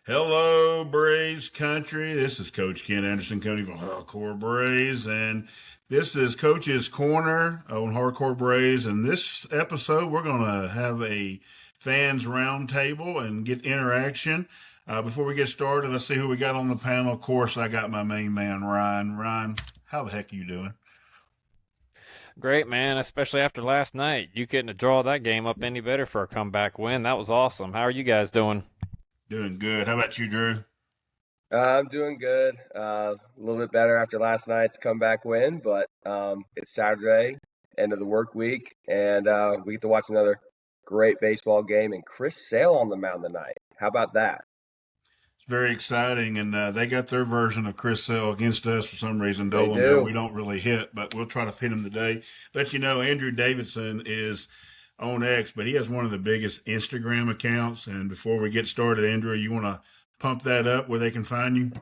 Hello, Braves country. This is Coach Ken Anderson, Cody from Hardcore Braves, and this is Coach's Corner on Hardcore Braves. And this episode, we're going to have a Fans Roundtable and get interaction. Before we get started, let's see who we got on the panel. Of course, I got my main man, Ryan. Ryan, how the heck are you doing? Great, man, especially after last night. You couldn't have drawn that game up any better for a comeback win. That was awesome. How are you guys doing? Doing good. How about you, Drew? I'm doing good. A little bit better after last night's comeback win, but it's Saturday, end of the work week, and we get to watch another great baseball game. And Chris Sale on the mound tonight. How about that? It's very exciting, and they got their version of Chris Sale against us for some reason. They Dolan, do. we don't really hit, but we'll try to hit him today. Let you know, Andrew Davidson is on X, but he has one of the biggest Instagram accounts. And before we get started, Andrew, you want to pump that up where they can find you?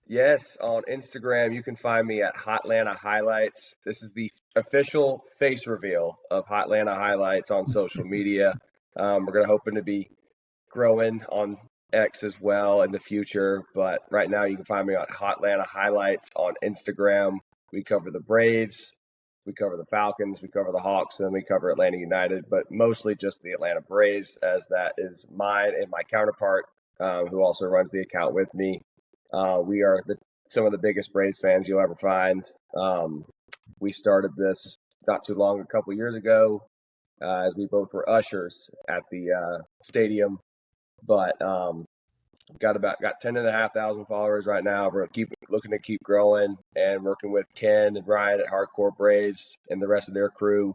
Yes, on Instagram, you can find me at Hotlanta Highlights. This is the official face reveal of Hotlanta Highlights on social media. We're hoping to be growing on X as well in the future, but right now you can find me on Hotlanta Highlights on Instagram. We cover the Braves, we cover the Falcons, we cover the Hawks, and we cover Atlanta United, but mostly just the Atlanta Braves, as that is mine and my counterpart, who also runs the account with me. We are some of the biggest Braves fans you'll ever find. We started this not too long, a couple years ago, as we both were ushers at the stadium. But got 10,500 followers right now. We're looking to keep growing and working with Ken and Ryan at Hardcore Braves and the rest of their crew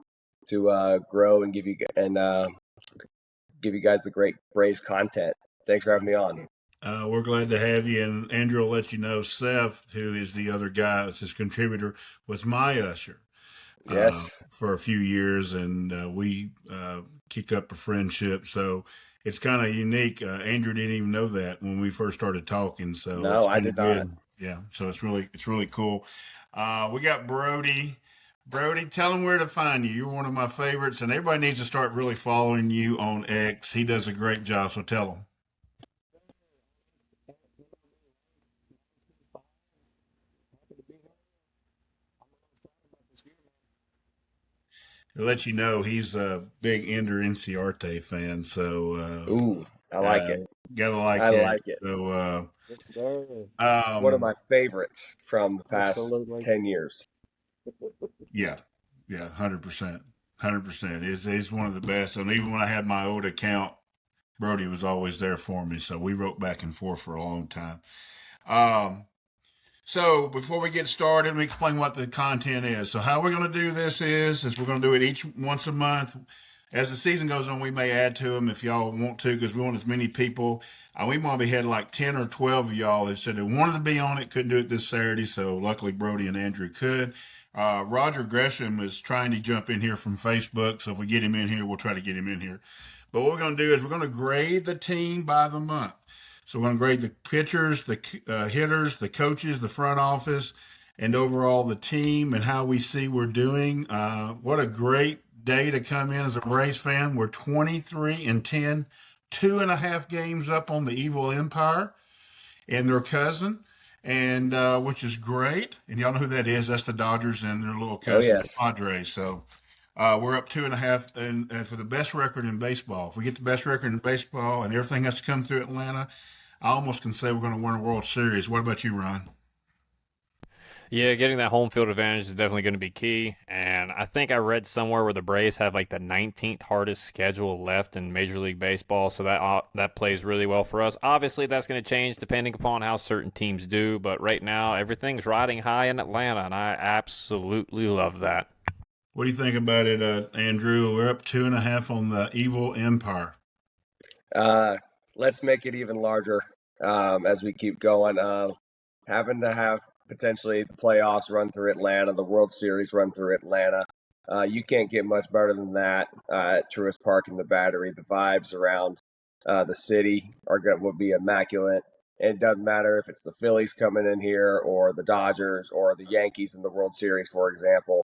to grow and give you guys the great Braves content. Thanks for having me on. We're glad to have you. And Andrew will let you know, Seth, who is the other guy, as his contributor, was my usher. Yes. For a few years, and we kicked up a friendship. So it's kind of unique. Andrew didn't even know that when we first started talking. So no, I did not. Yeah, so it's really cool. We got Brody. Brody, tell him where to find you. You're one of my favorites, and everybody needs to start really following you on X. He does a great job, so tell him. To let you know, he's a big Ender Inciarte fan, so ooh, I like it. Gotta like I it. like it. So, one of my favorites from the past Absolutely. 10 years. Yeah, 100%. 100%. He's one of the best. And even when I had my old account, Brody was always there for me. So we wrote back and forth for a long time. So before we get started, let me explain what the content is. So how we're going to do this is we're going to do it once a month. As the season goes on, we may add to them if y'all want to, because we want as many people. We probably had like 10 or 12 of y'all that said they wanted to be on it, couldn't do it this Saturday. So luckily Brody and Andrew could. Roger Gresham is trying to jump in here from Facebook. So if we get him in here, we'll try to get him in here. But what we're going to do is we're going to grade the team by the month. So we're going to grade the pitchers, the hitters, the coaches, the front office, and overall the team and how we see we're doing. What a great day to come in as a Braves fan. We're 23-10, 2.5 games up on the Evil Empire and their cousin, and which is great. And y'all know who that is. That's the Dodgers and their little cousin, the Padres. So we're up 2.5 and for the best record in baseball. If we get the best record in baseball and everything has to come through Atlanta, I almost can say we're going to win a World Series. What about you, Ryan? Yeah, getting that home field advantage is definitely going to be key. And I think I read somewhere where the Braves have like the 19th hardest schedule left in Major League Baseball, so that plays really well for us. Obviously, that's going to change depending upon how certain teams do, but right now everything's riding high in Atlanta, and I absolutely love that. What do you think about it, Andrew? We're up 2.5 on the Evil Empire. Let's make it even larger as we keep going. Having to have potentially the playoffs run through Atlanta, the World Series run through Atlanta. You can't get much better than that at Truist Park and the Battery. The vibes around the city will be immaculate. And it doesn't matter if it's the Phillies coming in here or the Dodgers or the Yankees in the World Series, for example.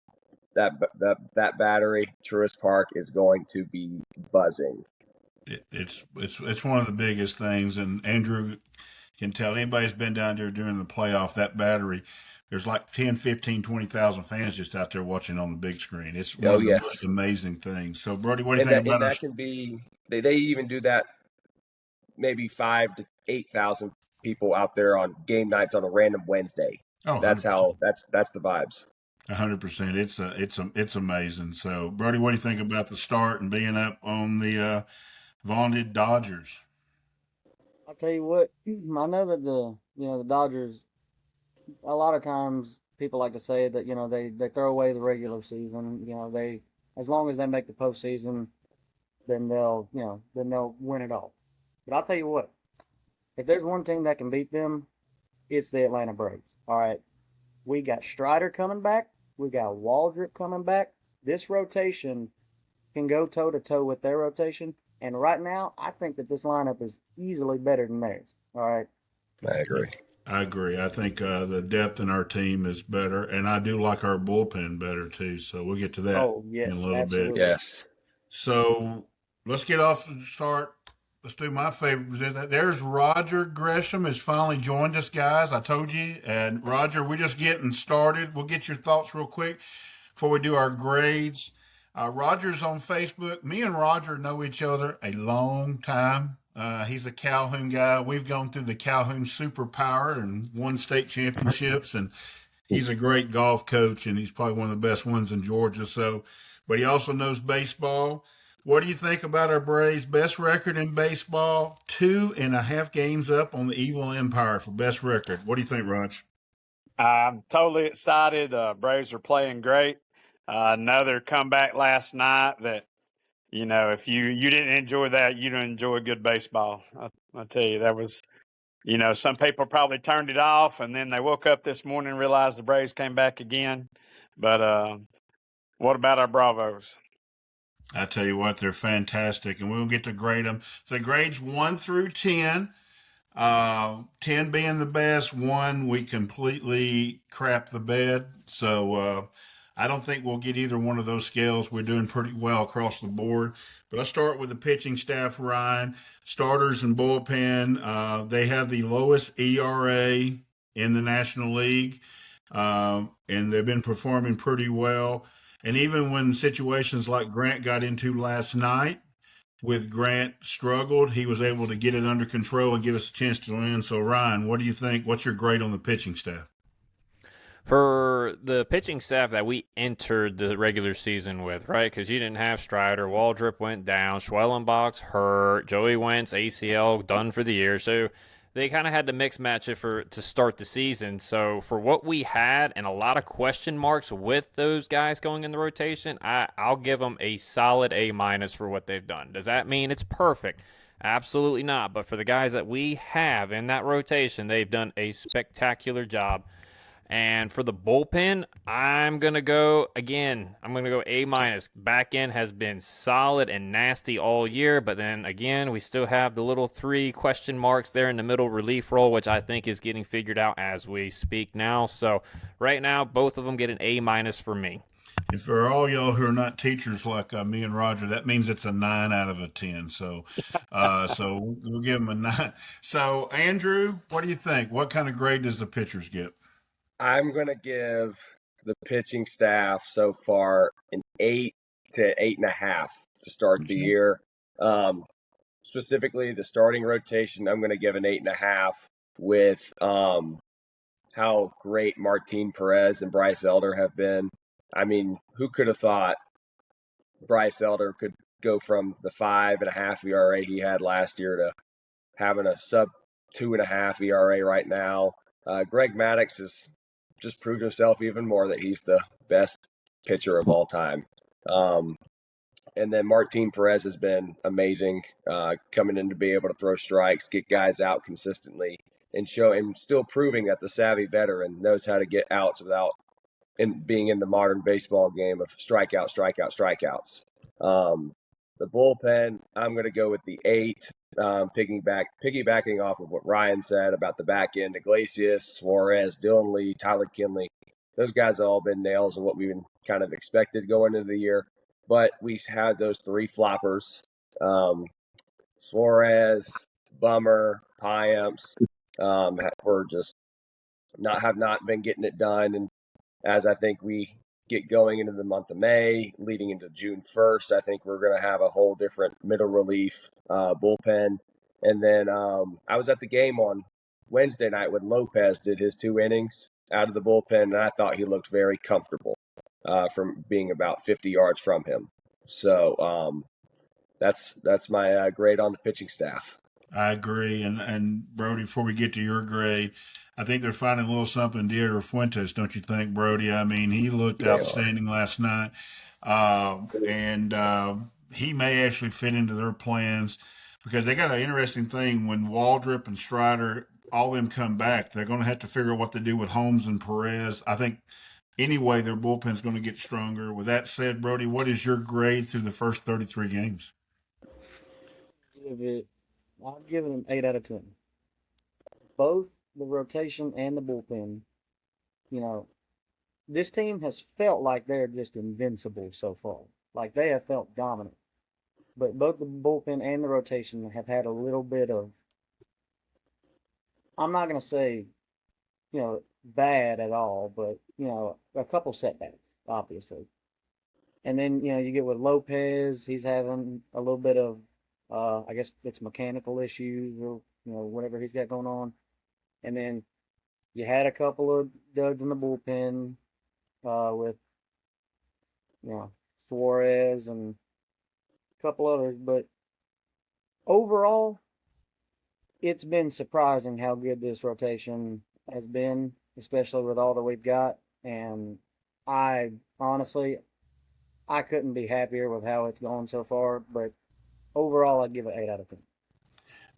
That Battery, Truist Park, is going to be buzzing. It's one of the biggest things, and Andrew can tell anybody who's been down there during the playoff, that battery, there's like 10, 15, 20,000 fans just out there watching on the big screen. It's one Oh of the most yes, amazing things. So, Brody, what do you and think that about our? can be they even do that maybe 5 to 8,000 people out there on game nights on a random Wednesday. Oh, That's 100%. how that's the vibes. 100%. It's amazing. So, Brody, what do you think about the start and being up on the vaunted Dodgers? I'll tell you what, I know that the Dodgers, a lot of times people like to say that, they throw away the regular season. As long as they make the postseason, then they'll win it all. But I'll tell you what, if there's one team that can beat them, it's the Atlanta Braves. All right. We got Strider coming back. We got Waldrop coming back. This rotation can go toe to toe with their rotation. And right now, I think that this lineup is easily better than theirs. All right. I agree. I agree. I think the depth in our team is better, and I do like our bullpen better too. So we'll get to that Oh, in a yes, little bit. absolutely. Yes. So let's get off the start. Let's do my favorite. There's Roger Gresham has finally joined us, guys. I told you. And Roger, we're just getting started. We'll get your thoughts real quick before we do our grades. Roger's on Facebook. Me and Roger know each other a long time. He's a Calhoun guy. We've gone through the Calhoun Superpower and won state championships. And he's a great golf coach, and he's probably one of the best ones in Georgia. So, but he also knows baseball. What do you think about our Braves' best record in baseball? 2.5 games up on the Evil Empire for best record. What do you think, Raj? I'm totally excited. Braves are playing great. Another comeback last night that, if you didn't enjoy that, you didn't enjoy good baseball. I tell you, that was, some people probably turned it off and then they woke up this morning and realized the Braves came back again. But what about our Bravos? I tell you what, they're fantastic, and we'll get to grade them. So grades 1 through 10, 10 being the best, 1 we completely crap the bed. So I don't think we'll get either one of those scales. We're doing pretty well across the board. But let's start with the pitching staff, Ryan. Starters and bullpen, they have the lowest ERA in the National League, and they've been performing pretty well. And even when situations like Grant got into last night, with Grant struggled, he was able to get it under control and give us a chance to win. So, Ryan, what do you think? What's your grade on the pitching staff? For the pitching staff that we entered the regular season with, right? Because you didn't have Strider, Waldrop went down, Schwellenbach's hurt, Joey Wentz ACL done for the year. So they kind of had to mix match it to start the season. So for what we had and a lot of question marks with those guys going in the rotation, I'll give them a solid A- for what they've done. Does that mean it's perfect? Absolutely not. But for the guys that we have in that rotation, they've done a spectacular job. And for the bullpen, I'm going to go A-. Back end has been solid and nasty all year, but then again, we still have the little 3 question marks there in the middle relief role, which I think is getting figured out as we speak now. So right now, both of them get an A- for me. And for all y'all who are not teachers like me and Roger, that means it's a 9 out of a 10. So, so we'll give them a 9. So, Andrew, what do you think? What kind of grade does the pitchers get? I'm going to give the pitching staff so far an 8 to 8.5 to start the year. Specifically, the starting rotation, I'm going to give an 8.5 with how great Martin Perez and Bryce Elder have been. I mean, who could have thought Bryce Elder could go from the 5.5 ERA he had last year to having a sub 2.5 ERA right now? Greg Maddux has just proved himself even more that he's the best pitcher of all time. And then Martin Perez has been amazing, coming in to be able to throw strikes, get guys out consistently, and still proving that the savvy veteran knows how to get outs without being in the modern baseball game of strikeouts. The bullpen, I'm going to go with the 8, piggybacking off of what Ryan said about the back end. Iglesias, Suarez, Dylan Lee, Tyler Kinley, those guys have all been nails of what we've been kind of expected going into the year. But we had those 3 floppers Suarez, Bummer, Piamps, were just have not been getting it done. And as I think we get going into the month of May, leading into June 1st, I think we're going to have a whole different middle relief bullpen. And then I was at the game on Wednesday night when Lopez did his 2 innings out of the bullpen, and I thought he looked very comfortable from being about 50 yards from him. So that's my grade on the pitching staff. I agree. And Brody, before we get to your grade, I think they're finding a little something Diego Fuentes, don't you think, Brody? I mean, he looked outstanding last night. And he may actually fit into their plans because they got an interesting thing when Waldrop and Strider, all of them come back. They're going to have to figure out what to do with Holmes and Perez. I think anyway, their bullpen's going to get stronger. With that said, Brody, what is your grade through the first 33 games? I'll give it an 8 out of 10. Both the rotation and the bullpen, this team has felt like they're just invincible so far. Like they have felt dominant. But both the bullpen and the rotation have had a little bit of, I'm not going to say, bad at all, but, a couple setbacks, obviously. And then, you get with Lopez, he's having a little bit of, I guess it's mechanical issues or, whatever he's got going on. And then you had a couple of duds in the bullpen with, Suarez and a couple others. But overall, it's been surprising how good this rotation has been, especially with all that we've got. And I couldn't be happier with how it's gone so far. But overall, I'd give it 8 out of 10.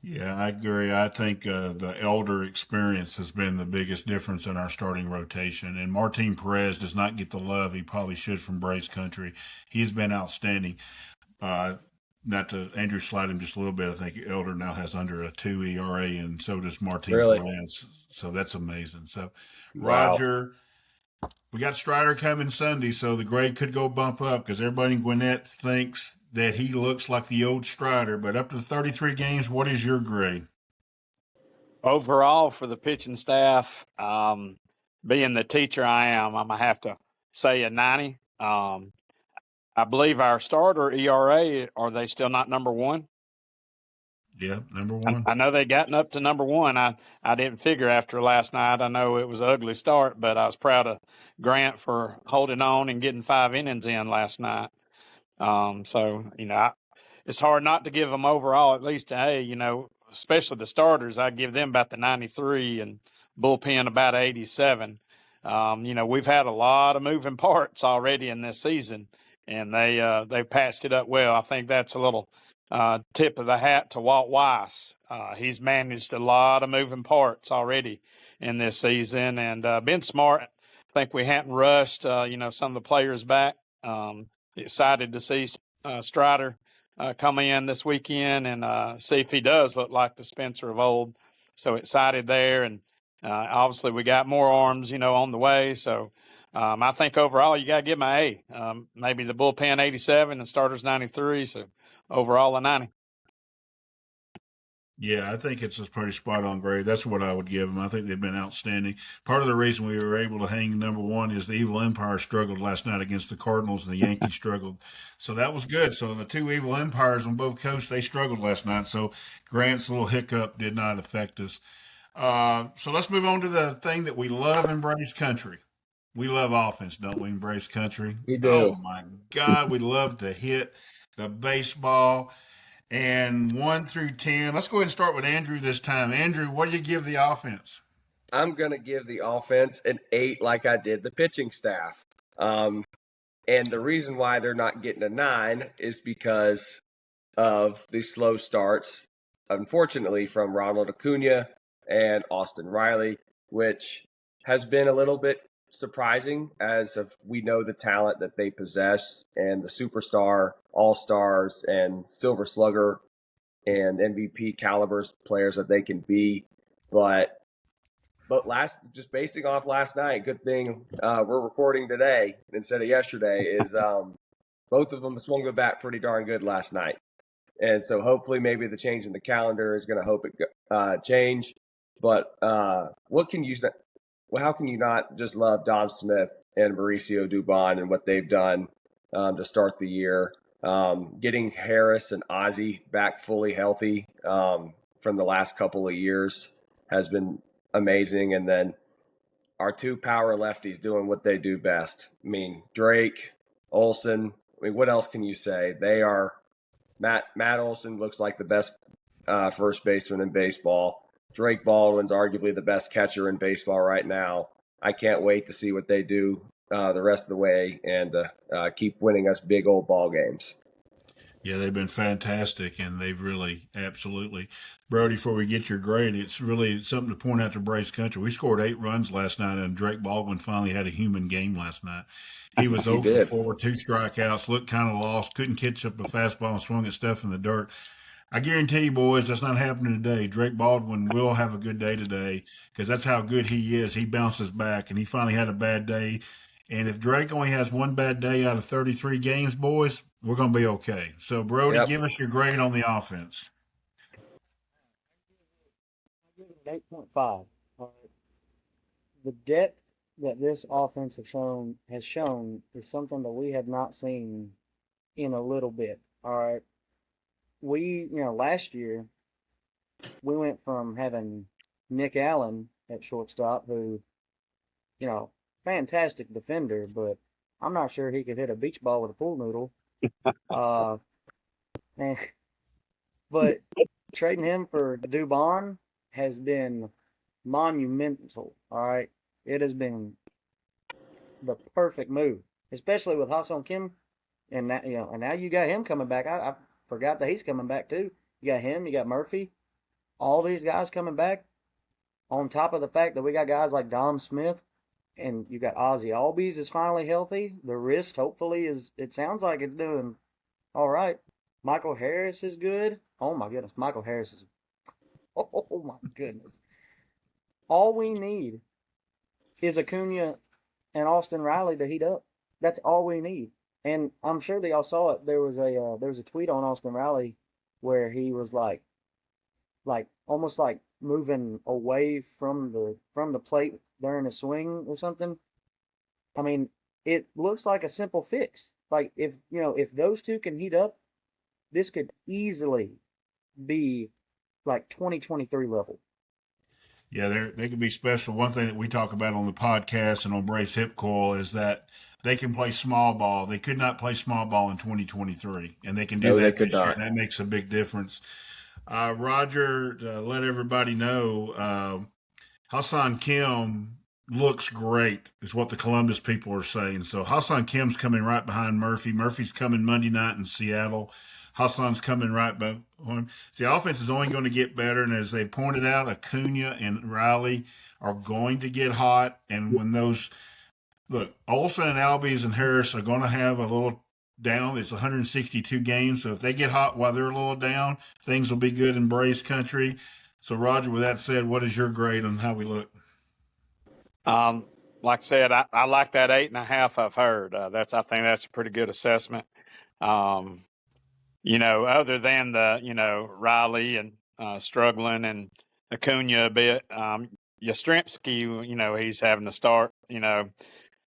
Yeah, I agree. I think the elder experience has been the biggest difference in our starting rotation. And Martin Perez does not get the love he probably should from Braves country. He's been outstanding. Not to Andrew slide him just a little bit. I think Elder now has under a 2 ERA, and so does Martin Perez. So that's amazing. So, Wow. Roger, we got Strider coming Sunday, so the grade could go bump up because everybody in Gwinnett thinks that he looks like the old Strider. But up to 33 games, what is your grade? Overall, for the pitching staff, being the teacher I am, I'm going to have to say a 90. I believe our starter ERA, are they still not number one? Yeah, number one. I know they gotten up to number one. I didn't figure after last night. I know it was an ugly start, but I was proud of Grant for holding on and getting 5 innings in last night. So, it's hard not to give them overall, at least, especially the starters, I give them about the 93 and bullpen about 87. We've had a lot of moving parts already in this season, and they patched it up well. I think that's a little tip of the hat to Walt Weiss. He's managed a lot of moving parts already in this season and been smart. I think we hadn't rushed, some of the players back. Excited to see Strider come in this weekend and see if he does look like the Spencer of old. So excited there. And obviously we got more arms, on the way. So I think overall you got to give him an A. Maybe the bullpen 87 and starters 93. So overall a 90. Yeah, I think it's a pretty spot on grade. That's what I would give them. I think they've been outstanding. Part of the reason we were able to hang number one is the Evil Empire struggled last night against the Cardinals and the Yankees struggled. So that was good. So the two Evil Empires on both coasts, they struggled last night. So Grant's little hiccup did not affect us. So let's move on to the thing that we love in Braves country. We love offense, don't we, in Braves country? We do. Oh, my God. We love to hit the baseball. And 1 through 10, let's go ahead and start with Andrew this time. Andrew, what do you give the offense? I'm going to give the offense an 8 like I did the pitching staff. And the reason why they're not getting a 9 is because of the slow starts, unfortunately, from Ronald Acuna and Austin Riley, which has been a little bit surprising as of we know the talent that they possess and the superstar, all-stars, and silver slugger and MVP calibers players that they can be. But just basing off last night, good thing we're recording today instead of yesterday, is both of them swung the bat pretty darn good last night. And so hopefully maybe the change in the calendar is going to hope it change. But what can you how can you not just love Dom Smith and Mauricio Dubon and what they've done to start the year? Getting Harris and Ozzie back fully healthy from the last couple of years has been amazing. And then our two power lefties doing what they do best. I mean, Drake, Olsen. I mean, what else can you say? They are Matt Olson looks like the best first baseman in baseball. Drake Baldwin's arguably the best catcher in baseball right now. I can't wait to see what they do the rest of the way and keep winning us big old ball games. Yeah, they've been fantastic, and they've really, absolutely. Brody, before we get your grade, it's really something to point out to Braves country. We scored 8 runs last night, and Drake Baldwin finally had a human game last night. He was 0 for 4, 2 strikeouts, looked kind of lost, couldn't catch up a fastball and swung at stuff in the dirt. I guarantee you, boys, that's not happening today. Drake Baldwin will have a good day today because that's how good he is. He bounces back, and he finally had a bad day. And if Drake only has one bad day out of 33 games, boys, we're going to be okay. So, Brody, give us your grade on the offense. I give it an 8.5. The depth that this offense has shown is something that we have not seen in a little bit. All right. Last year, we went from having Nick Allen at shortstop, who, fantastic defender, but I'm not sure he could hit a beach ball with a pool noodle. But trading him for Dubon has been monumental. All right, it has been the perfect move, especially with Ha-Seong Kim, and now you got him coming back. I forgot that he's coming back too. You got him, you got Murphy, all these guys coming back. On top of the fact that we got guys like Dom Smith, and you got Ozzie Albies is finally healthy. The wrist, hopefully, it sounds like it's doing all right. Michael Harris is good. Oh my goodness, Michael Harris is. Oh my goodness. All we need is Acuna and Austin Riley to heat up. That's all we need. And I'm sure that y'all saw it. There was a tweet on Austin Riley where he was like almost like moving away from the plate during a swing or something. I mean, it looks like a simple fix. Like if those two can heat up, this could easily be like 2023 level. Yeah, they can be special. One thing that we talk about on the podcast and on Braves Hip Coil is that they can play small ball. They could not play small ball in 2023, and they can do that this year, and that makes a big difference. Roger, let everybody know, Ha-Seong Kim looks great, is what the Columbus people are saying. So Ha-Seong Kim's coming right behind Murphy. Murphy's coming Monday night in Seattle. Ha-Seong's coming right behind him. The offense is only going to get better, and as they pointed out, Acuna and Riley are going to get hot. And when those Olsen and Albies and Harris are going to have a little down. It's 162 games, so if they get hot while they're a little down, things will be good in Braves country. So, Roger, with that said, what is your grade on how we look? Like I said, I like that 8.5. I've heard I think that's a pretty good assessment. Other than the Riley and struggling and Acuna a bit, Yastrzemski, he's having to start,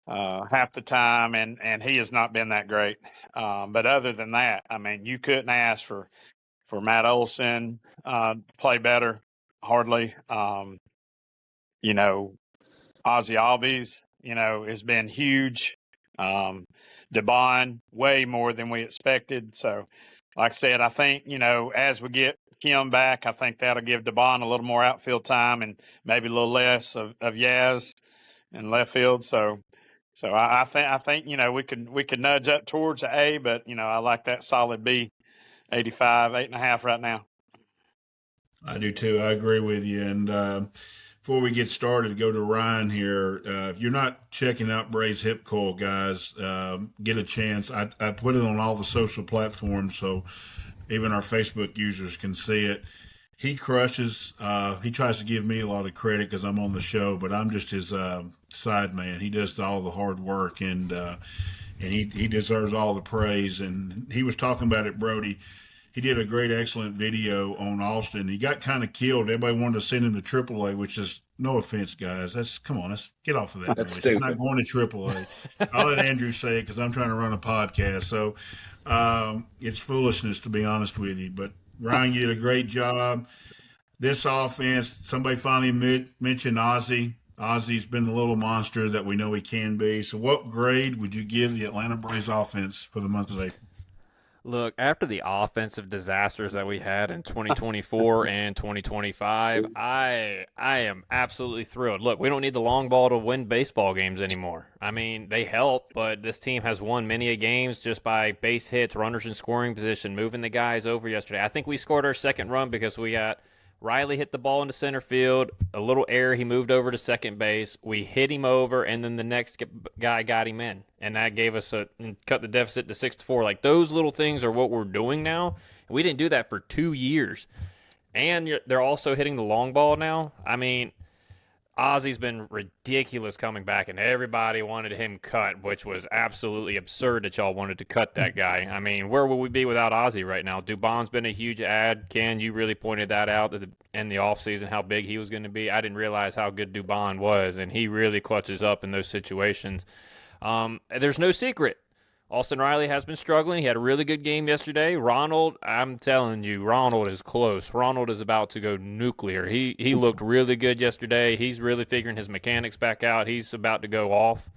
half the time, and he has not been that great. But other than that, I mean, you couldn't ask for Matt Olson to play better, hardly. Ozzie Albies, has been huge. Dubon, way more than we expected. So, like I said, I think, as we get Kim back, I think that'll give Dubon a little more outfield time and maybe a little less of Yaz in left field. So I think we could nudge up towards an A, but I like that solid B, 85, 8.5 right now. I do too. I agree with you. And before we get started, go to Ryan here. If you're not checking out Braves Hip Coil, guys, get a chance. I put it on all the social platforms, so even our Facebook users can see it. He crushes. He tries to give me a lot of credit because I'm on the show, but I'm just his side man. He does all the hard work, and he deserves all the praise. And he was talking about it, Brody. he did a great, excellent video on Austin. He got kind of killed. Everybody wanted to send him to AAA, which is no offense, guys. Come on, let's get off of that That's noise. He's not stupid. going to AAA. I'll let Andrew say it because I'm trying to run a podcast. So it's foolishness, to be honest with you. But Ryan, you did a great job. This offense, somebody finally mentioned Ozzie. Ozzie's been the little monster that we know he can be. So what grade would you give the Atlanta Braves offense for the month of April? Look, after the offensive disasters that we had in 2024 and 2025, I am absolutely thrilled. Look, we don't need the long ball to win baseball games anymore. I mean, they help, but this team has won many a games just by base hits, runners in scoring position, moving the guys over yesterday. I think we scored our second run because we got Riley hit the ball into center field, a little error, he moved over to second base. We hit him over, and then the next guy got him in, and that gave us cut the deficit to 6-4. Like, those little things are what we're doing now. We didn't do that for 2 years, and they're also hitting the long ball now. I mean, Ozzie's been ridiculous coming back, and everybody wanted him cut, which was absolutely absurd that y'all wanted to cut that guy. I mean, where would we be without Ozzie right now? Dubon's been a huge add. Ken, you really pointed that out in the offseason, how big he was going to be. I didn't realize how good Dubon was, and he really clutches up in those situations. There's no secret. Austin Riley has been struggling. He had a really good game yesterday. Ronald, I'm telling you, Ronald is close. Ronald is about to go nuclear. He looked really good yesterday. He's really figuring his mechanics back out. He's about to go off.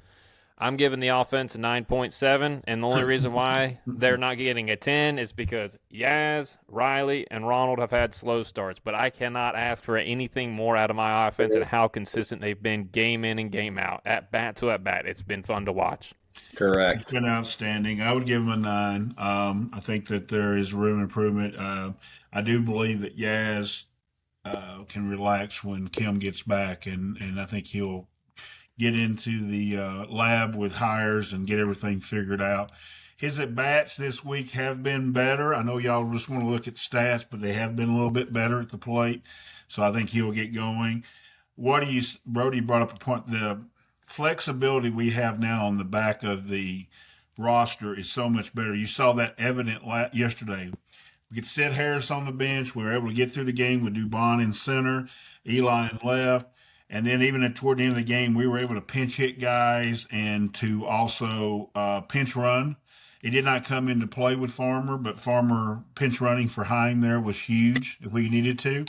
I'm giving the offense a 9.7, and the only reason why they're not getting a 10 is because Yaz, Riley, and Ronald have had slow starts. But I cannot ask for anything more out of my offense and how consistent they've been game in and game out, at bat to at bat. It's been fun to watch. Correct. It's been outstanding. I would give him a 9. I think that there is room improvement. I do believe that Yaz can relax when Kim gets back, and I think he'll get into the lab with hires and get everything figured out. His at-bats this week have been better. I know y'all just want to look at stats, but they have been a little bit better at the plate, so I think he'll get going. Brody brought up a point, the flexibility we have now on the back of the roster is so much better. You saw that evident yesterday. We could sit Harris on the bench. We were able to get through the game with Dubon in center, Eli in left. And then even toward the end of the game, we were able to pinch hit guys and to also pinch run. It did not come into play with Farmer, but Farmer pinch running for Heim there was huge if we needed to.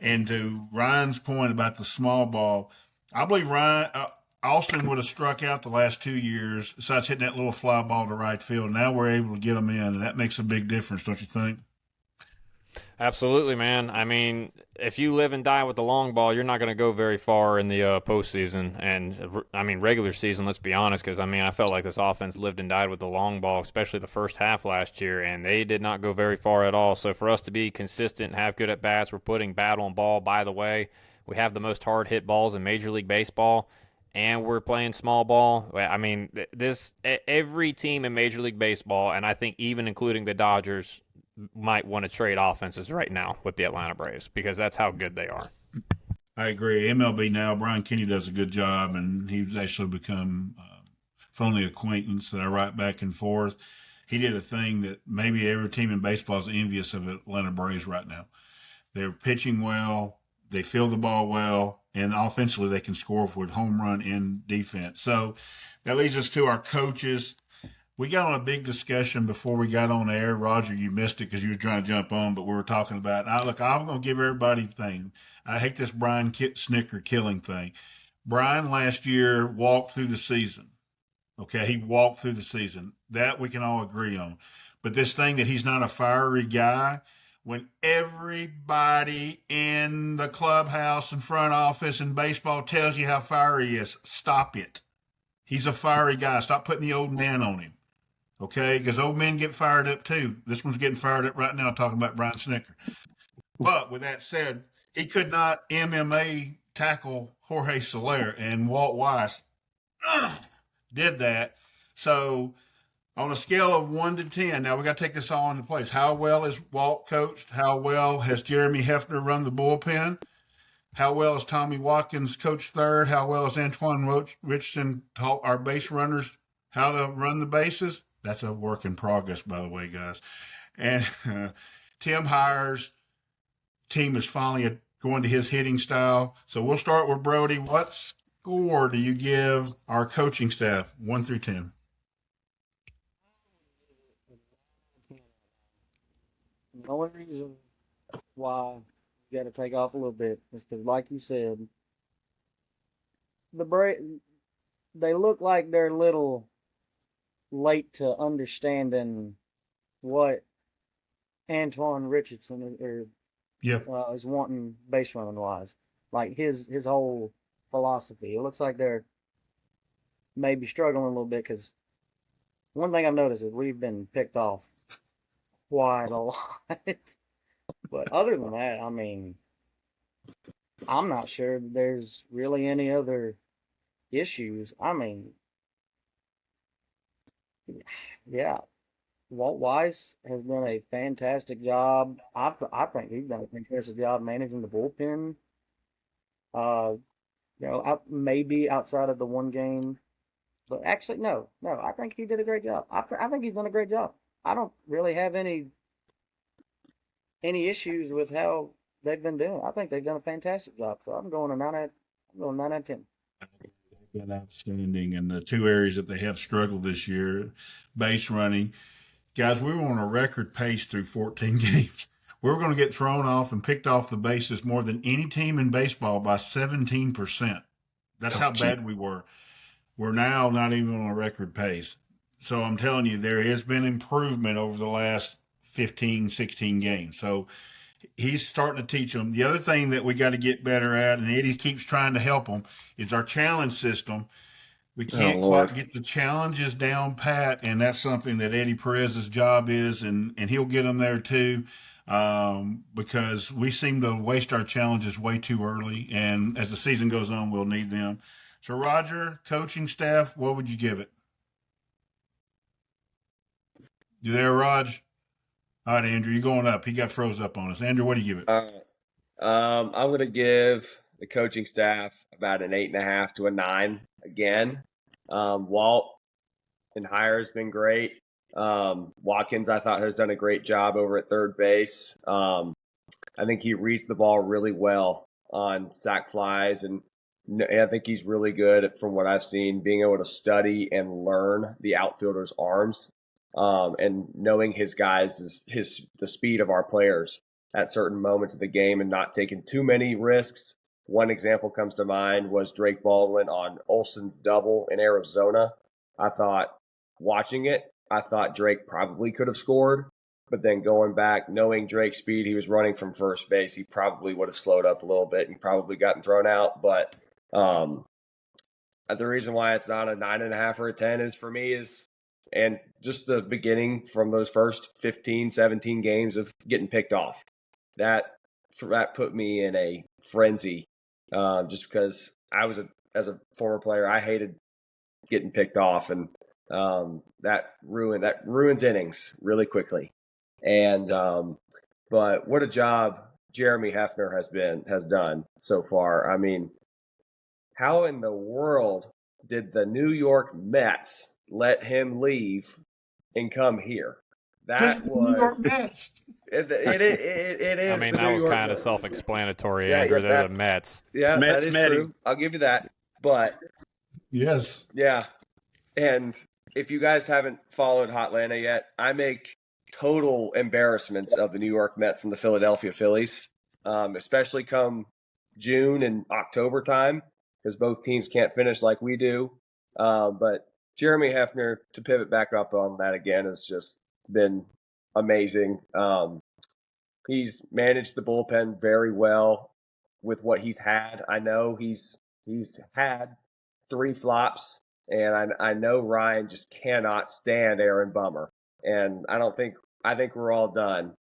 And to Ryan's point about the small ball, I believe Austin would have struck out the last 2 years, besides hitting that little fly ball to right field. Now we're able to get them in, and that makes a big difference, don't you think? Absolutely, man. I mean, if you live and die with the long ball, you're not going to go very far in the postseason. And, I mean, regular season, let's be honest, because, I mean, I felt like this offense lived and died with the long ball, especially the first half last year, and they did not go very far at all. So for us to be consistent and have good at-bats, we're putting bat on ball. By the way, we have the most hard-hit balls in Major League Baseball, and we're playing small ball. I mean, every team in Major League Baseball, and I think even including the Dodgers, might want to trade offenses right now with the Atlanta Braves because that's how good they are. I agree. MLB Now, Brian Kenny does a good job, and he's actually become friendly acquaintance that I write back and forth. He did a thing that maybe every team in baseball is envious of Atlanta Braves right now. They're pitching well, they field the ball well, and offensively they can score with home run and defense. So that leads us to our coaches. We got on a big discussion before we got on air. Roger, you missed it because you were trying to jump on, but we were talking about, I'm going to give everybody the thing. I hate this Brian Snicker killing thing. Brian last year walked through the season. Okay, he walked through the season. That we can all agree on. But this thing that he's not a fiery guy, when everybody in the clubhouse and front office and baseball tells you how fiery he is, stop it. He's a fiery guy. Stop putting the old man on him. Okay, because old men get fired up too. This one's getting fired up right now talking about Brian Snicker. But with that said, he could not MMA tackle Jorge Soler, and Walt Weiss did that. So on a scale of 1 to 10, now we got to take this all into place. How well is Walt coached? How well has Jeremy Hefner run the bullpen? How well is Tommy Watkins coached third? How well has Antoine Richardson taught our base runners how to run the bases? That's a work in progress, by the way, guys. And Tim hires. Team is finally going to his hitting style. So we'll start with Brody. What score do you give our coaching staff, 1 through 10? The only reason why you got to take off a little bit is because, like you said, they look like they're a little late to understanding what Antoine Richardson is wanting base running wise, like his whole philosophy. It looks like they're maybe struggling a little bit because one thing I've noticed is we've been picked off quite a lot. But other than that, I mean, I'm not sure there's really any other issues. I mean, yeah, Walt Weiss has done a fantastic job. I think he's done a fantastic job managing the bullpen. Maybe outside of the one game, but actually, no, I think he did a great job. I think he's done a great job. I don't really have any issues with how they've been doing. I think they've done a fantastic job. So I'm going 9 out of 10. Been outstanding in the two areas that they have struggled this year, base running. Guys, we were on a record pace through 14 games. We were going to get thrown off and picked off the bases more than any team in baseball by 17%. That's how bad we were. We're now not even on a record pace. So I'm telling you, there has been improvement over the last 15, 16 games. So he's starting to teach them. The other thing that we got to get better at, and Eddie keeps trying to help them, is our challenge system. We can't quite get the challenges down pat, and that's something that Eddie Perez's job is, and he'll get them there too, because we seem to waste our challenges way too early, and as the season goes on, we'll need them. So, Roger, coaching staff, what would you give it? You there, Raj? All right, Andrew, you're going up. He got froze up on us. Andrew, what do you give it? I'm going to give the coaching staff about an 8.5 to a 9 again. Walt and Hire has been great. Watkins, I thought, has done a great job over at third base. I think he reads the ball really well on sac flies, and I think he's really good at, from what I've seen, being able to study and learn the outfielder's arms. And knowing his guys the speed of our players at certain moments of the game and not taking too many risks. One example comes to mind was Drake Baldwin on Olson's double in Arizona. I thought Drake probably could have scored, but then going back, knowing Drake's speed, he was running from first base. He probably would have slowed up a little bit and probably gotten thrown out. But the reason why it's not a 9.5 or a 10 is for me and just the beginning from those first 15, 17 games of getting picked off. That put me in a frenzy, just because as a former player, I hated getting picked off, and that ruins innings really quickly. And but what a job Jeremy Hefner has done so far. I mean, how in the world did the New York Mets let him leave and come here? That was New York Mets. It is. I mean, that was kind of self-explanatory, Andrew. They're the Mets. Yeah, that is true. I'll give you that. But yes, yeah. And if you guys haven't followed Hotlanta yet, I make total embarrassments of the New York Mets and the Philadelphia Phillies, especially come June and October time, because both teams can't finish like we do. But Jeremy Hefner, to pivot back up on that again, has just been amazing. He's managed the bullpen very well with what he's had. I know he's had 3 flops, and I know Ryan just cannot stand Aaron Bummer. And I think we're all done.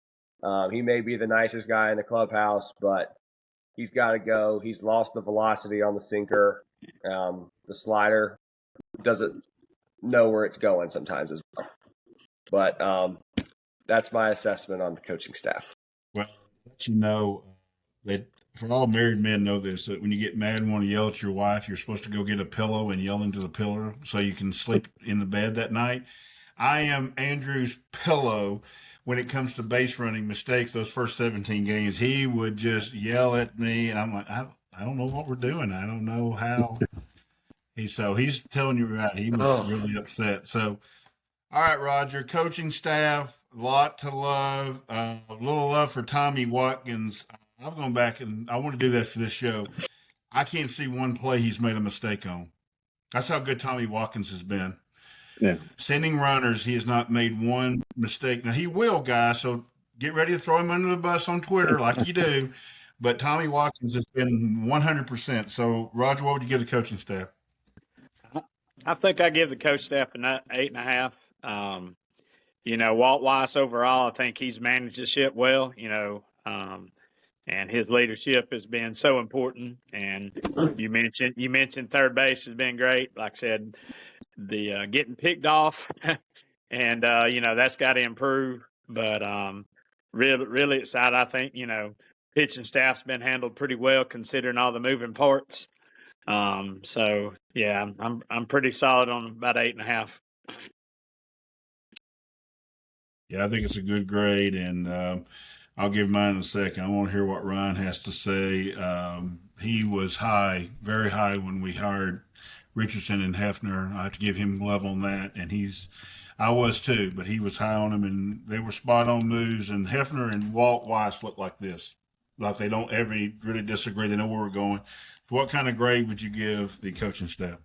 He may be the nicest guy in the clubhouse, but he's got to go. He's lost the velocity on the sinker. The slider doesn't know where it's going sometimes as well. But that's my assessment on the coaching staff. Well, you know that for all married men know this, that when you get mad and want to yell at your wife, you're supposed to go get a pillow and yell into the pillow so you can sleep in the bed that night. I am Andrew's pillow when it comes to base running mistakes. Those first 17 games, he would just yell at me, and I'm like, I don't know what we're doing. I don't know how. He's telling you right. He was really upset. So, all right, Roger, coaching staff, a lot to love. A little love for Tommy Watkins. I've gone back and I want to do that for this show. I can't see one play he's made a mistake on. That's how good Tommy Watkins has been. Yeah. Sending runners, he has not made one mistake. Now, he will, guys, so get ready to throw him under the bus on Twitter like you do. But Tommy Watkins has been 100%. So, Roger, what would you give the coaching staff? I think I give the coach staff an 8.5. Walt Weiss overall, I think he's managed the ship well, and his leadership has been so important. And you mentioned third base has been great. Like I said, the getting picked off, and that's got to improve. But really excited. I think pitching staff's been handled pretty well considering all the moving parts. So yeah, I'm pretty solid on about 8.5. Yeah, I think it's a good grade, and I'll give mine in a second. I want to hear what Ryan has to say. He was high, very high, when we hired Richardson and Hefner. I have to give him love on that, and I was too, but he was high on him, and they were spot on moves. And Hefner and Walt Weiss look like this, like they don't ever really disagree. They know where we're going. So, what kind of grade would you give the coaching staff?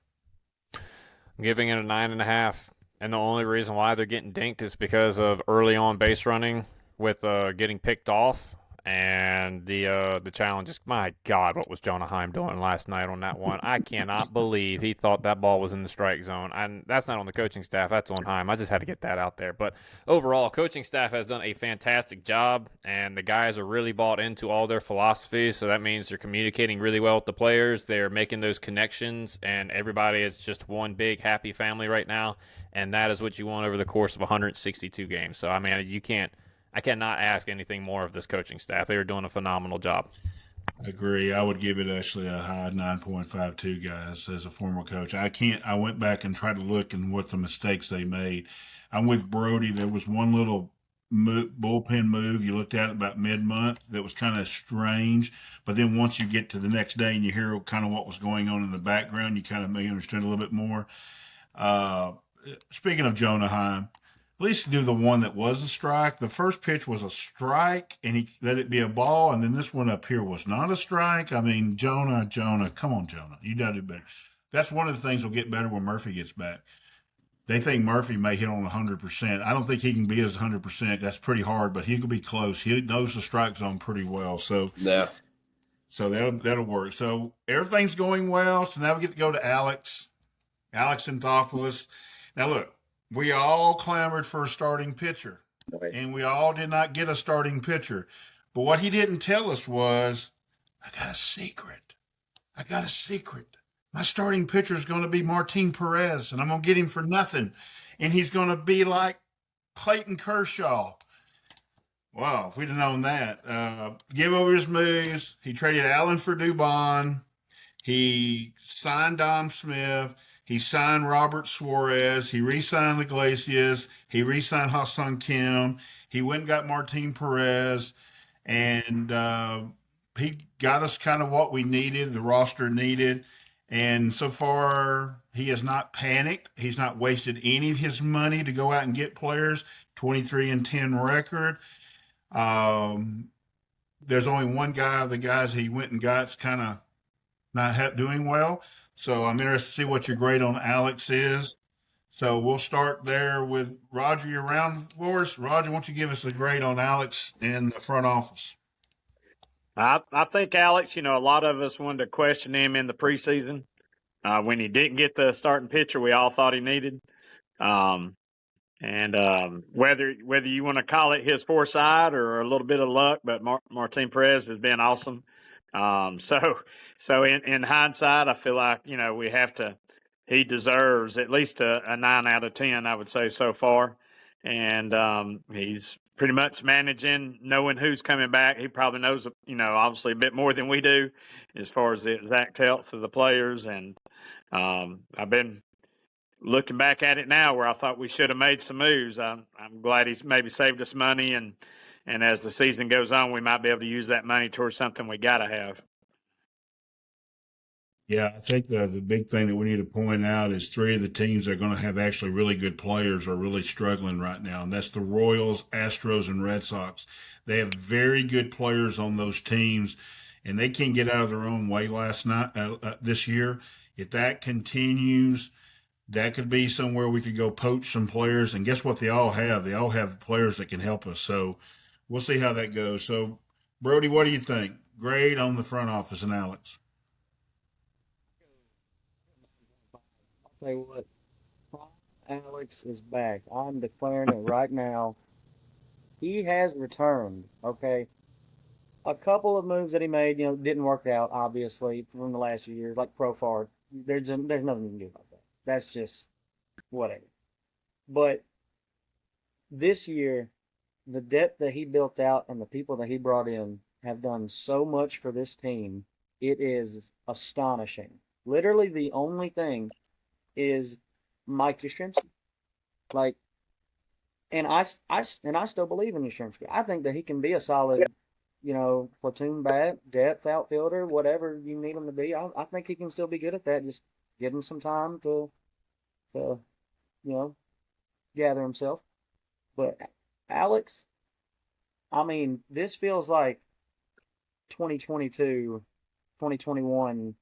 I'm giving it a 9.5. And the only reason why they're getting dinked is because of early on base running with getting picked off and the challenges. My God, what was Jonah Heim doing last night on that one? I cannot believe he thought that ball was in the strike zone. And that's not on the coaching staff. That's on Heim. I just had to get that out there. But overall, coaching staff has done a fantastic job, and the guys are really bought into all their philosophies. So that means they're communicating really well with the players. They're making those connections, and everybody is just one big happy family right now. And that is what you want over the course of 162 games. So, I mean, I cannot ask anything more of this coaching staff. They are doing a phenomenal job. I agree. I would give it actually a high 9.52, guys, as a former coach. I went back and tried to look and what the mistakes they made. I'm with Brody. There was one little bullpen move you looked at about mid-month that was kind of strange. But then once you get to the next day and you hear kind of what was going on in the background, you kind of may understand a little bit more. Speaking of Jonah Heim, at least do the one that was a strike. The first pitch was a strike, and he let it be a ball, and then this one up here was not a strike. I mean, Jonah, come on, Jonah. You got to do better. That's one of the things will get better when Murphy gets back. They think Murphy may hit on 100%. I don't think he can be as 100%. That's pretty hard, but he could be close. He knows the strike zone pretty well. So Yeah. So that'll work. So everything's going well. So now we get to go to Alex Anthopoulos. Now, look, we all clamored for a starting pitcher, and we all did not get a starting pitcher. But what he didn't tell us was, I got a secret. My starting pitcher is going to be Martin Perez, and I'm going to get him for nothing. And he's going to be like Clayton Kershaw. Wow, if we'd have known that. Give over his moves. He traded Allen for Dubon. He signed Dom Smith. He signed Robert Suarez. He re-signed Iglesias. He re-signed Ha-Seong Kim. He went and got Martin Perez. And he got us kind of what we needed, the roster needed. And so far, he has not panicked. He's not wasted any of his money to go out and get players. 23-10 record. There's only one guy of the guys he went and got is kind of not doing well. So I'm interested to see what your grade on Alex is. So we'll start there with Roger. You're around for us. Roger, why don't you give us a grade on Alex in the front office? I think Alex, a lot of us wanted to question him in the preseason when he didn't get the starting pitcher we all thought he needed. Whether you want to call it his foresight or a little bit of luck, but Martin Perez has been awesome. So in hindsight, I feel like, he deserves at least a 9 out of 10, I would say so far. And he's pretty much managing, knowing who's coming back. He probably knows, obviously a bit more than we do as far as the exact health of the players. And I've been looking back at it now, where I thought we should have made some moves, I'm glad he's maybe saved us money, and as the season goes on, we might be able to use that money towards something we got to have. Yeah, I think the big thing that we need to point out is three of the teams that are going to have actually really good players are really struggling right now, and that's the Royals, Astros, and Red Sox. They have very good players on those teams, and they can't get out of their own way this year. If that continues, that could be somewhere we could go poach some players. And guess what they all have? They all have players that can help us. So we'll see how that goes. So, Brody, what do you think? Grade on the front office and Alex. I'll tell you what, Alex is back. I'm declaring it right now. He has returned, okay? A couple of moves that he made, didn't work out, obviously, from the last few years, like Profar. There's nothing you can do about that. That's just whatever. But this year, the depth that he built out and the people that he brought in have done so much for this team. It is astonishing. Literally, the only thing is Mike Yastrzemski. Like, and I still believe in Yastrzemski. I think that he can be a solid, platoon bat, depth outfielder, whatever you need him to be. I think he can still be good at that. Just give him some time to gather himself. But Alex, I mean, this feels like 2022, 2021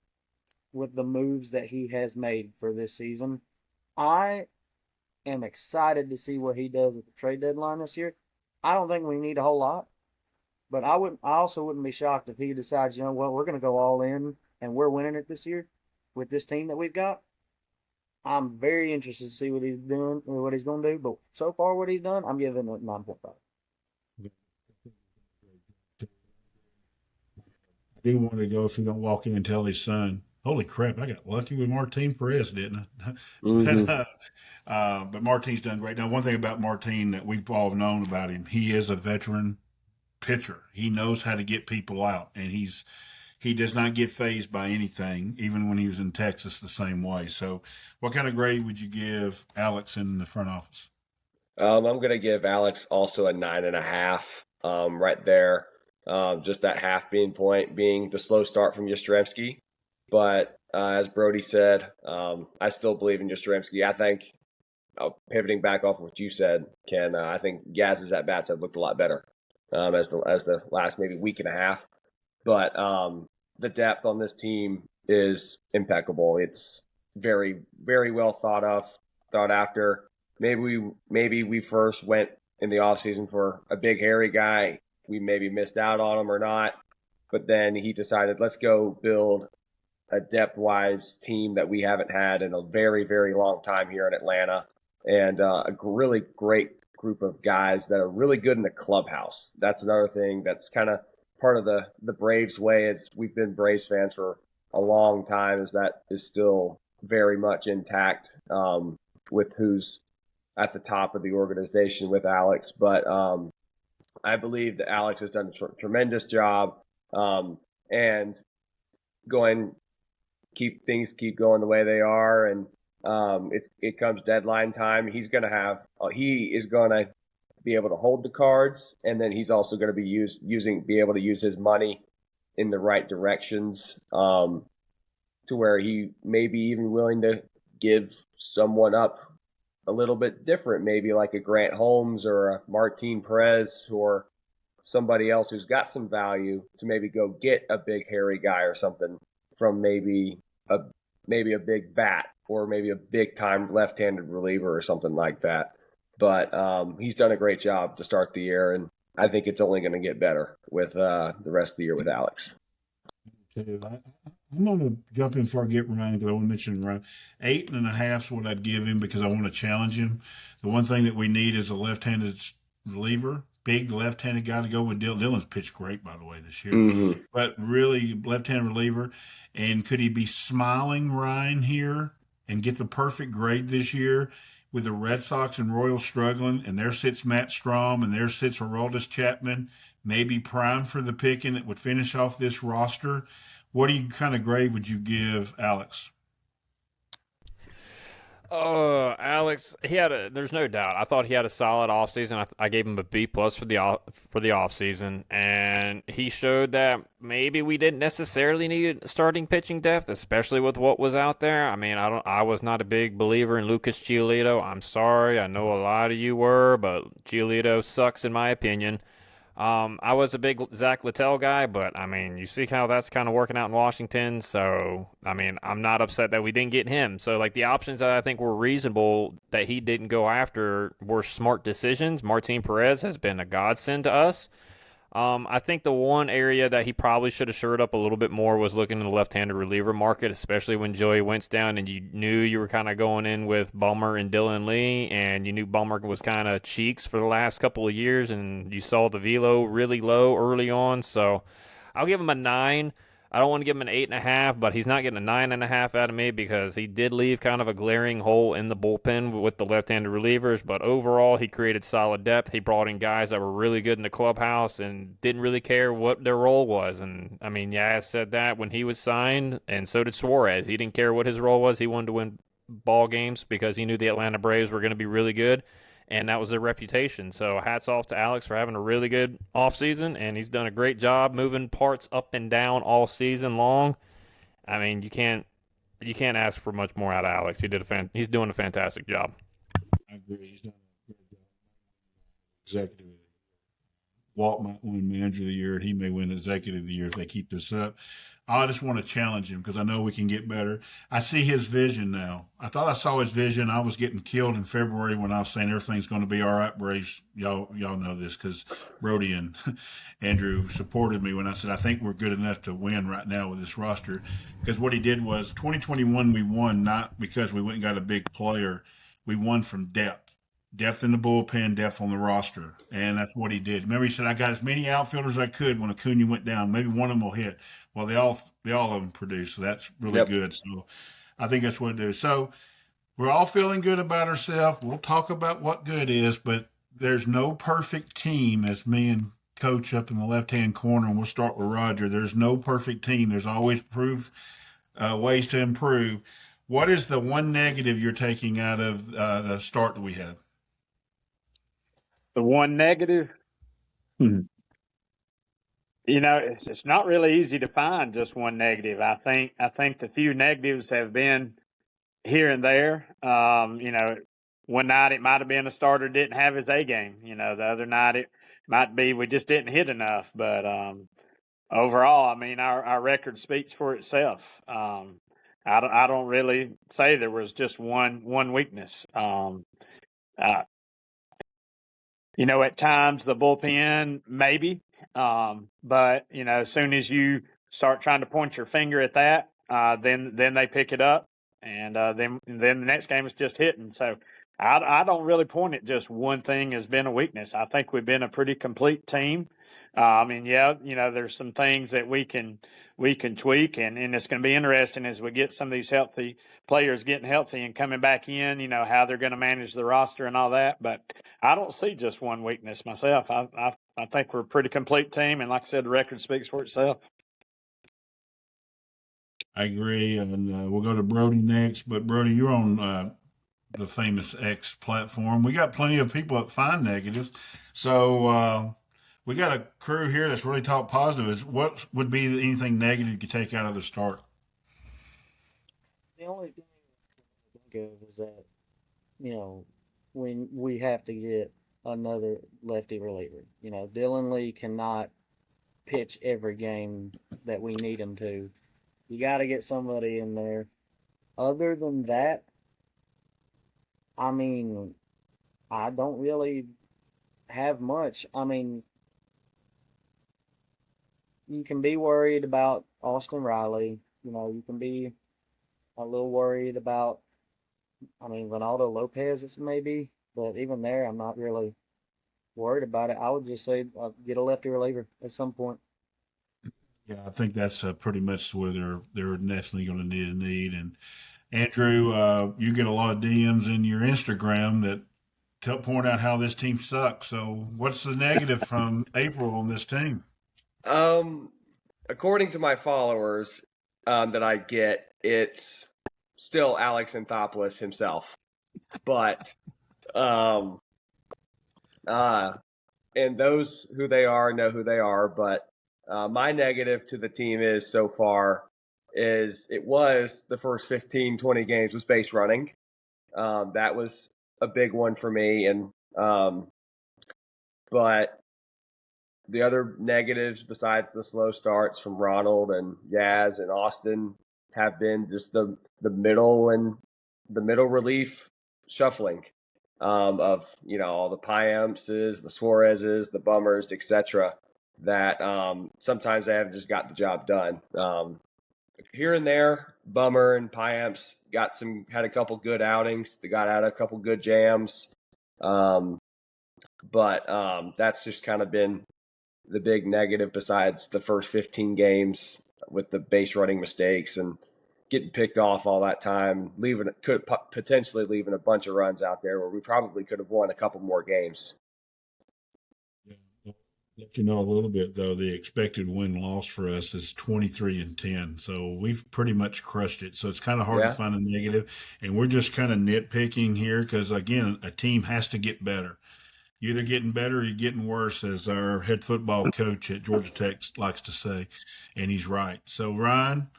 with the moves that he has made for this season. I am excited to see what he does at the trade deadline this year. I don't think we need a whole lot, but I also wouldn't be shocked if he decides, we're going to go all in and we're winning it this year with this team that we've got. I'm very interested to see what he's doing or what he's going to do. But so far, what he's done, I'm giving it 9.5. I do want to go if he don't walk in and tell his son, holy crap, I got lucky with Martin Perez, didn't I? Mm-hmm. But Martin's done great. Now, one thing about Martin that we've all known about him, he is a veteran pitcher. He knows how to get people out, and he does not get fazed by anything, even when he was in Texas the same way. So what kind of grade would you give Alex in the front office? I'm going to give Alex also a 9.5 right there. Just that half being the slow start from Yastrzemski. But as Brody said, I still believe in Yastrzemski. I think, pivoting back off what you said, Ken, I think Gaz's at-bats have looked a lot better as the last maybe week and a half. But the depth on this team is impeccable. It's very, very well thought after. Maybe we first went in the offseason for a big hairy guy. We maybe missed out on him or not. But then he decided, let's go build a depth-wise team that we haven't had in a very, very long time here in Atlanta. And a really great group of guys that are really good in the clubhouse. That's another thing that's kind of part of the Braves way, as we've been Braves fans for a long time, is that is still very much intact with who's at the top of the organization with Alex. But I believe that Alex has done a tremendous job and keep going the way they are. And it comes deadline time. He is going to be able to hold the cards, and then he's also going to be able to use his money in the right directions to where he may be even willing to give someone up a little bit different, maybe like a Grant Holmes or a Martin Perez or somebody else who's got some value, to maybe go get a big hairy guy or something from maybe a big bat or maybe a big time left-handed reliever or something like that. But he's done a great job to start the year, and I think it's only going to get better with the rest of the year with Alex. I'm going to jump in before I get Ryan, because I want to mention Ryan. 8.5 is what I'd give him, because I want to challenge him. The one thing that we need is a left-handed reliever, big left-handed guy to go with Dylan. Dylan's pitched great, by the way, this year. Mm-hmm. But really, left-handed reliever. And could he be smiling Ryan here and get the perfect grade this year with the Red Sox and Royals struggling, and there sits Matt Strom, and there sits Aroldis Chapman, maybe prime for the picking that would finish off this roster? What kind of grade would you give Alex? Alex, there's no doubt. I thought he had a solid offseason. I gave him a B plus for the offseason, and he showed that maybe we didn't necessarily need starting pitching depth, especially with what was out there. I mean, I was not a big believer in Lucas Giolito. I'm sorry. I know a lot of you were, but Giolito sucks in my opinion. I was a big Zach Littell guy, but I mean, you see how that's kind of working out in Washington. So, I mean, I'm not upset that we didn't get him. So, like, the options that I think were reasonable that he didn't go after were smart decisions. Martin Perez has been a godsend to us. I think the one area that he probably should have shored up a little bit more was looking in the left-handed reliever market, especially when Joey Wentz down and you knew you were kind of going in with Bummer and Dylan Lee, and you knew Bummer was kind of cheeks for the last couple of years, and you saw the velo really low early on. So I'll give him a 9. I don't want to give him an 8.5, but he's not getting a 9.5 out of me because he did leave kind of a glaring hole in the bullpen with the left-handed relievers. But overall, he created solid depth. He brought in guys that were really good in the clubhouse and didn't really care what their role was. And I mean, Yaz said that when he was signed, and so did Suarez. He didn't care what his role was. He wanted to win ball games because he knew the Atlanta Braves were going to be really good, and that was their reputation. So hats off to Alex for having a really good offseason, and he's done a great job moving parts up and down all season long. I mean, you can't ask for much more out of Alex. He's doing a fantastic job. I agree. He's done a great job. Executive. Walt might win Manager of the Year, and he may win Executive of the Year if they keep this up. I just want to challenge him because I know we can get better. I see his vision now. I thought I saw his vision. I was getting killed in February when I was saying everything's going to be all right, Braves. Y'all know this because Brody and Andrew supported me when I said I think we're good enough to win right now with this roster. Because what he did was 2021 we won not because we went and got a big player. We won from depth. Depth in the bullpen, depth on the roster. And that's what he did. Remember, he said, I got as many outfielders as I could when Acuna went down. Maybe one of them will hit. Well, they all of them produced, so that's really good. So I think that's what it is. So we're all feeling good about ourselves. We'll talk about what good is, but there's no perfect team, as me and Coach up in the left-hand corner, and we'll start with Roger. There's no perfect team. There's always ways to improve. What is the one negative you're taking out of the start that we have? The one negative, you know, it's not really easy to find just one negative. I think the few negatives have been here and there. You know, one night it might have been a starter didn't have his A game. You know, the other night it might be we just didn't hit enough. But overall, I mean, our record speaks for itself. I don't really say there was just one weakness. You know, at times the bullpen, maybe. But, you know, as soon as you start trying to point your finger at that, then they pick it up. And then the next game is just hitting. So I don't really point at just one thing as being a weakness. I think we've been a pretty complete team. I mean, yeah, you know, there's some things that we can tweak, and it's going to be interesting as we get some of these healthy players getting healthy and coming back in, you know, how they're going to manage the roster and all that. But I don't see just one weakness myself. I think we're a pretty complete team, and like I said, the record speaks for itself. I agree, and we'll go to Brody next. But Brody, you're on the famous X platform. We got plenty of people that find negatives, so we got a crew here that's really talk positive. What would be anything negative you could take out of the start? The only thing I can think of is that, you know, when we have to get another lefty reliever. You know, Dylan Lee cannot pitch every game that we need him to. You got to get somebody in there. Other than that, I mean, I don't really have much. I mean, you can be worried about Austin Riley. You know, you can be a little worried about, I mean, Ronaldo Lopez maybe. But even there, I'm not really worried about it. I would just say get a lefty reliever at some point. Yeah, I think that's pretty much where they're definitely going to need. And Andrew, you get a lot of DMs in your Instagram that point out how this team sucks. So, what's the negative from April on this team? According to my followers that I get, it's still Alex Anthopoulos himself. But and those who they are know who they are. But my negative to the team is so far is it was the first 15, 20 games was base running. That was a big one for me. And but the other negatives besides the slow starts from Ronald and Yaz and Austin have been just the middle and the middle relief shuffling of all the Piamps, the Suarez's, the Bummers, etc. That sometimes they haven't just got the job done. Here and there, Bummer and Piamps had a couple good outings. They got out a couple good jams, but that's just kind of been the big negative besides the first 15 games with the base running mistakes and getting picked off all that time, potentially leaving a bunch of runs out there where we probably could have won a couple more games. Yeah. Let you know a little bit though, the expected win-loss for us is 23-10. So we've pretty much crushed it. So it's kind of hard to find a negative, and we're just kind of nitpicking here because again, a team has to get better. You're either getting better or you're getting worse, as our head football coach at Georgia Tech likes to say, and he's right. So, Ryan,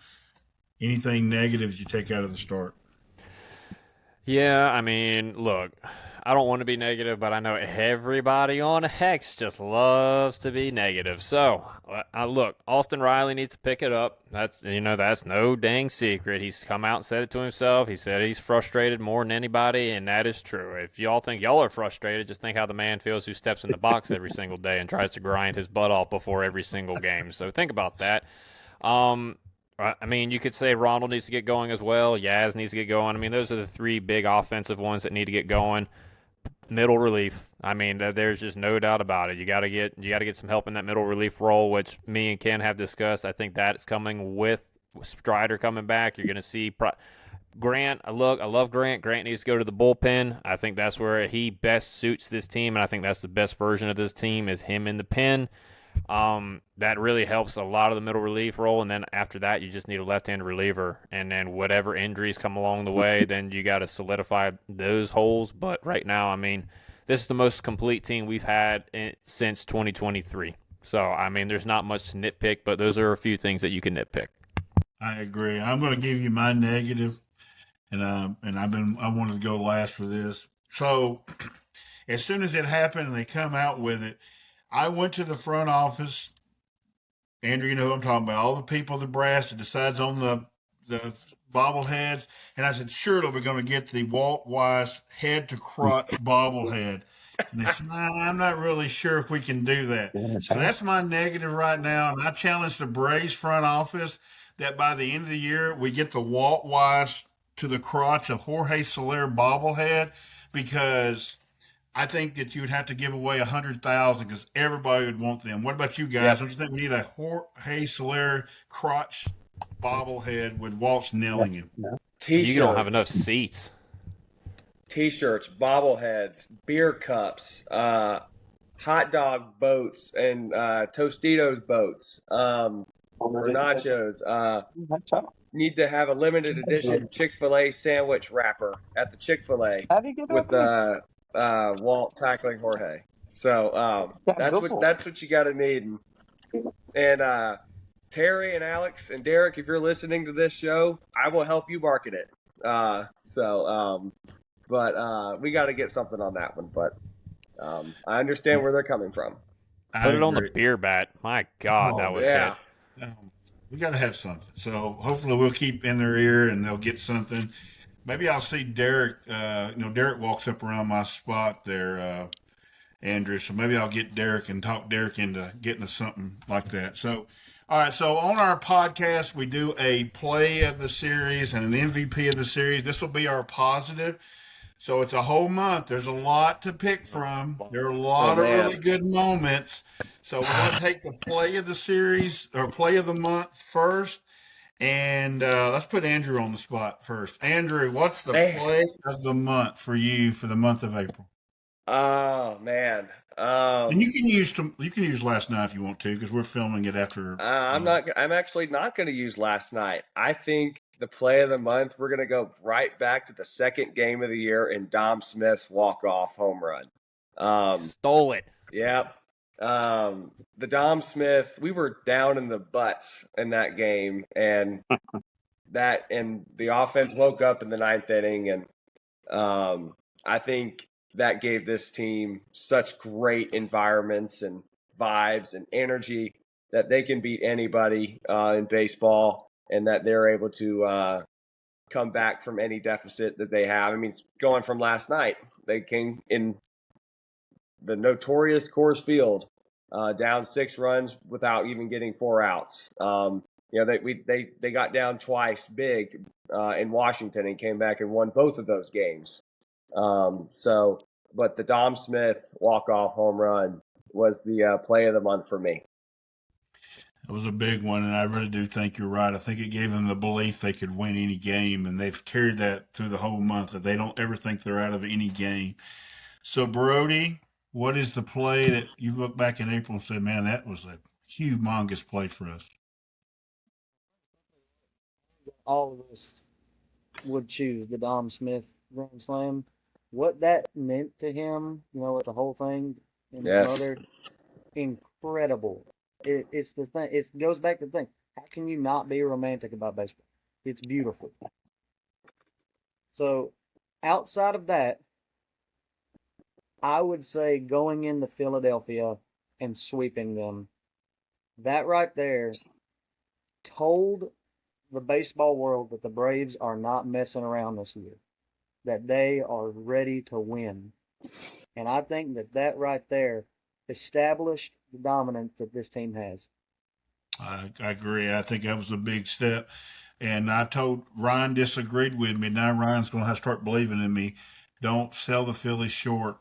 anything negative you take out of the start? Yeah, I mean, look, I don't want to be negative, but I know everybody on Hex just loves to be negative. So, look, Austin Riley needs to pick it up. That's no dang secret. He's come out and said it to himself. He said he's frustrated more than anybody, and that is true. If y'all think y'all are frustrated, just think how the man feels who steps in the box every single day and tries to grind his butt off before every single game. So think about that. I mean, you could say Ronald needs to get going as well. Yaz needs to get going. I mean, those are the three big offensive ones that need to get going. Middle relief. I mean, there's just no doubt about it. You got to get some help in that middle relief role, which me and Ken have discussed. I think that's coming with Strider coming back. You're going to see Grant. I love Grant. Grant needs to go to the bullpen. I think that's where he best suits this team, and I think that's the best version of this team is him in the pen. That really helps a lot of the middle relief role, and then after that, you just need a left-hand reliever, and then whatever injuries come along the way, then you got to solidify those holes. But right now, I mean, this is the most complete team we've had since 2023. So, I mean, there's not much to nitpick, but those are a few things that you can nitpick. I agree. I'm going to give you my negative, and I wanted to go last for this. So, as soon as it happened and they come out with it, I went to the front office. Andrew, you know who I'm talking about. All the people, the brass that decides on the bobbleheads. And I said, surely we're going to get the Walt Weiss head to crotch bobblehead. And they said, I'm not really sure if we can do that. So that's my negative right now. And I challenge the Braves front office that by the end of the year, we get the Walt Weiss to the crotch of Jorge Soler bobblehead, because I think that you would have to give away 100,000 because everybody would want them. What about you guys? Yep. Don't you think we need a Jorge Soler crotch bobblehead with Walt's nailing him? T-shirts. You don't have enough seats. T-shirts, bobbleheads, beer cups, hot dog boats, and Tostitos boats for nachos. Need to have a limited edition Chick-fil-A sandwich wrapper at the Chick-fil-A with Walt tackling Jorge. So that's what you got to need. And Terry and Alex and Derek, if you're listening to this show, I will help you market it. But we got to get something on that one. But I understand where they're coming from. Put it on the beer bat. My God, that would hit. We got to have something. So hopefully we'll keep in their ear and they'll get something. Maybe I'll see Derek. Derek walks up around my spot there, Andrew. So maybe I'll get Derek and talk Derek into getting us something like that. So, all right. So on our podcast, we do a play of the series and an MVP of the series. This will be our positive. So it's a whole month. There's a lot to pick from. There are a lot of really good moments. So we're going to take the play of the series or play of the month first. And let's put Andrew on the spot first. Andrew, what's the play of the month for you for the month of April? Oh man. And you can use last night if you want to, because we're filming it after. I'm actually not going to use last night. I think the play of the month, we're going to go right back to the second game of the year in Dom Smith's walk-off home run. Stole it. Yep. The Dom Smith, we were down in the butts in that game, and the offense woke up in the ninth inning, and I think that gave this team such great environments and vibes and energy that they can beat anybody in baseball, and that they're able to come back from any deficit that they have. I mean, going from last night, they came in the notorious Coors Field, down 6 runs without even getting 4 outs. They got down twice big in Washington and came back and won both of those games. But the Dom Smith walk-off home run was the play of the month for me. It was a big one, and I really do think you're right. I think it gave them the belief they could win any game, and they've carried that through the whole month, that they don't ever think they're out of any game. So, Brody, what is the play that you look back in April and say, man, that was a humongous play for us? All of us would choose the Dom Smith Grand Slam. What that meant to him, with the whole thing and his mother, incredible. It's the thing. It goes back to the thing. How can you not be romantic about baseball? It's beautiful. So, outside of that, I would say going into Philadelphia and sweeping them, that right there told the baseball world that the Braves are not messing around this year, that they are ready to win. And I think that right there established the dominance that this team has. I agree. I think that was a big step. And I told Ryan disagreed with me. Now Ryan's going to have to start believing in me. Don't sell the Phillies short.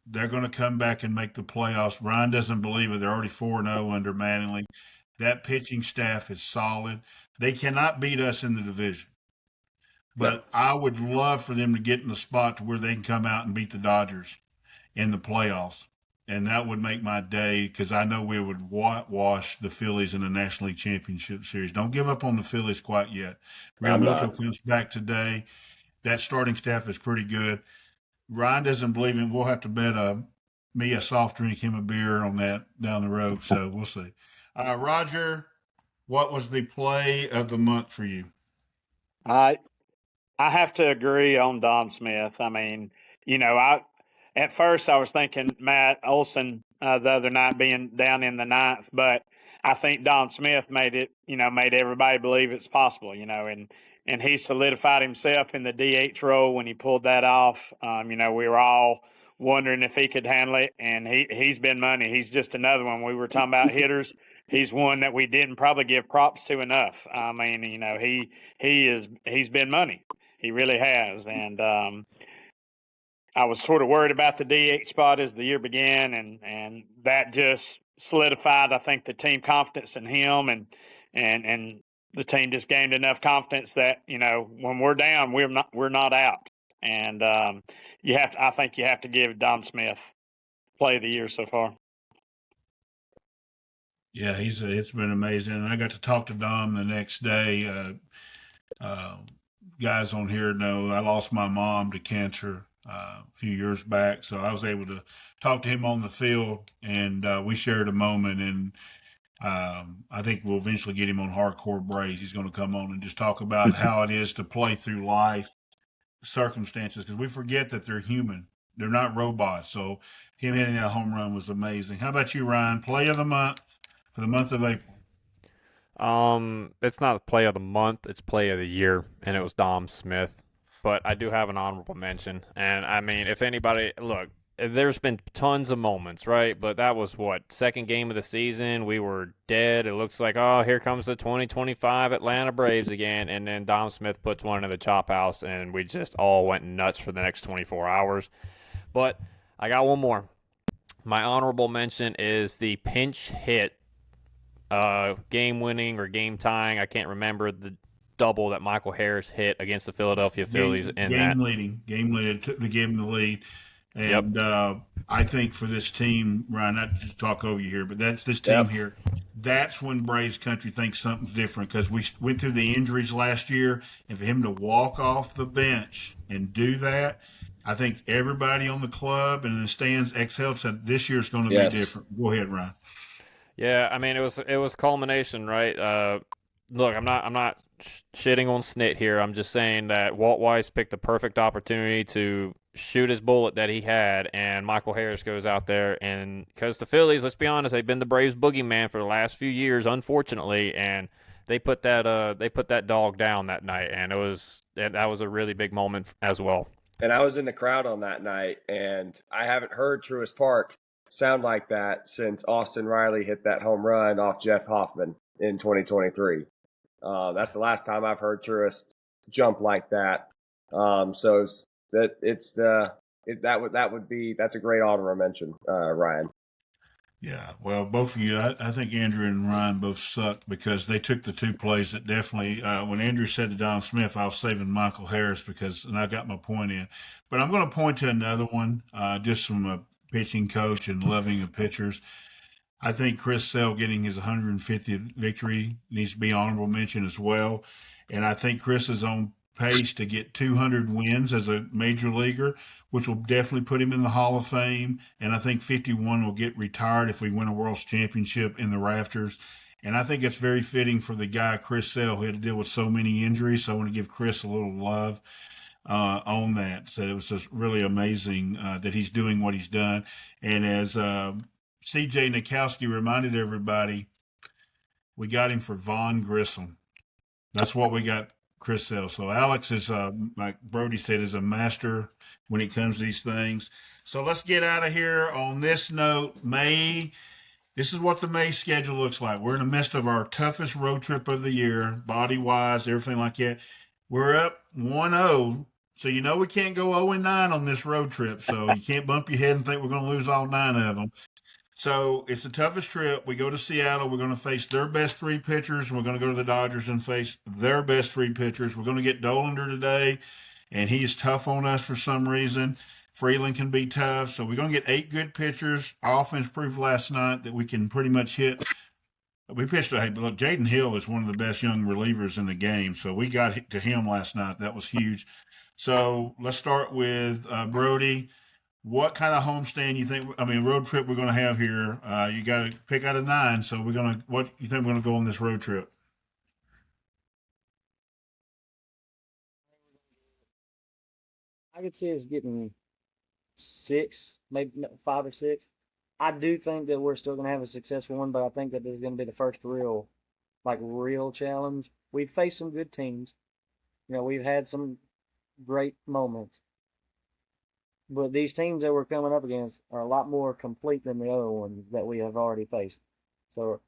They're going to come back and make the playoffs. Ryan doesn't believe it. They're already 4-0 under Mattingly. That pitching staff is solid. They cannot beat us in the division. But I would love for them to get in the spot to where they can come out and beat the Dodgers in the playoffs. And that would make my day, because I know we would wash the Phillies in the National League Championship Series. Don't give up on the Phillies quite yet. Real Muto comes back today. That starting staff is pretty good. Ryan doesn't believe him. We'll have to bet me a soft drink, him a beer on that down the road. So we'll see. Roger, what was the play of the month for you? I have to agree on Don Smith. I mean, at first I was thinking Matt Olson the other night being down in the ninth, but I think Don Smith made everybody believe it's possible, and he solidified himself in the DH role when he pulled that off. We were all wondering if he could handle it, and he's been money. He's just another one. We were talking about hitters. He's one that we didn't probably give props to enough. I mean, he's been money. He really has, and I was sort of worried about the DH spot as the year began, and that just solidified, I think, the team confidence in him, and the team just gained enough confidence that when we're down, we're not out, and I think you have to give Dom Smith play of the year so far. Yeah, it's been amazing. And I got to talk to Dom the next day. Guys on here know I lost my mom to cancer a few years back, so I was able to talk to him on the field, and we shared a moment. And I think we'll eventually get him on Hardcore Braves. He's going to come on and just talk about how it is to play through life circumstances, because we forget that they're human. They're not robots. So him hitting that home run was amazing. How about you, Ryan? Play of the month for the month of April. It's not play of the month, it's play of the year, and it was Dom Smith. But I do have an honorable mention. And I mean, if anybody, look, there's been tons of moments, right? But that was second game of the season. We were dead. It looks like, oh, here comes the 2025 Atlanta Braves again. And then Dom Smith puts one in the chop house, and we just all went nuts for the next 24 hours. But I got one more. My honorable mention is the pinch hit, game winning or game tying, I can't remember, the double that Michael Harris hit against the Philadelphia Phillies. Game leading, took the game the lead. Yep. And I think for this team, Ryan, not to talk over you here, but that's this team Yep. here. That's when Braves country thinks something's different because we went through the injuries last year, and for him to walk off the bench and do that, I think everybody on the club and in the stands exhaled, said this year's going to be Yes. different. Go ahead, Ryan. Yeah, I mean it was culmination, right? Look, I'm not shitting on Snit here. I'm just saying that Walt Weiss picked the perfect opportunity to shoot his bullet that he had, and Michael Harris goes out there, and because the Phillies, let's be honest, they've been the Braves boogeyman for the last few years, unfortunately, and they put that dog down that night, and that was a really big moment as well. And I was in the crowd on that night, and I haven't heard Truist Park sound like that since Austin Riley hit that home run off Jeff Hoffman in 2023. That's the last time I've heard Truist jump like that. So that's a great honorable mention, Ryan. Yeah, well, both of you, I think Andrew and Ryan both sucked because they took the two plays that definitely, when Andrew said to Don Smith, I was saving Michael Harris and I got my point in. But I'm going to point to another one, just from a pitching coach and loving of pitchers. I think Chris Sale getting his 150th victory needs to be honorable mention as well. And I think Chris is on pace to get 200 wins as a major leaguer, which will definitely put him in the Hall of Fame. And I think 51 will get retired if we win a World Championship in the rafters. And I think it's very fitting for the guy, Chris Sale, who had to deal with so many injuries. So I want to give Chris a little love on that. So it was just really amazing that he's doing what he's done. And as CJ Nikowski reminded everybody, we got him for Von Grissom. That's what we got Chris Sale. So Alex is, like Brody said, is a master when it comes to these things. So let's get out of here on this note. This is what the May schedule looks like. We're in the midst of our toughest road trip of the year, body-wise, everything like that. We're up 1-0. So you know we can't go 0-9 on this road trip. So you can't bump your head and think we're going to lose all 9 of them. So it's the toughest trip. We go to Seattle. We're going to face their best 3 pitchers. We're going to go to the Dodgers and face their best 3 pitchers. We're going to get Dolander today, and he is tough on us for some reason. Freeland can be tough. So we're going to get 8 good pitchers. Our offense proved last night that we can pretty much hit. We pitched look, Jaden Hill is one of the best young relievers in the game. So we got to him last night. That was huge. So let's start with Brody. What kind of homestand road trip we're going to have here? You got to pick out of 9. So what you think we're going to go on this road trip? I could see us getting 6, maybe 5 or 6. I do think that we're still going to have a successful one, but I think that this is going to be the first real challenge. We've faced some good teams. We've had some great moments. But these teams that we're coming up against are a lot more complete than the other ones that we have already faced. So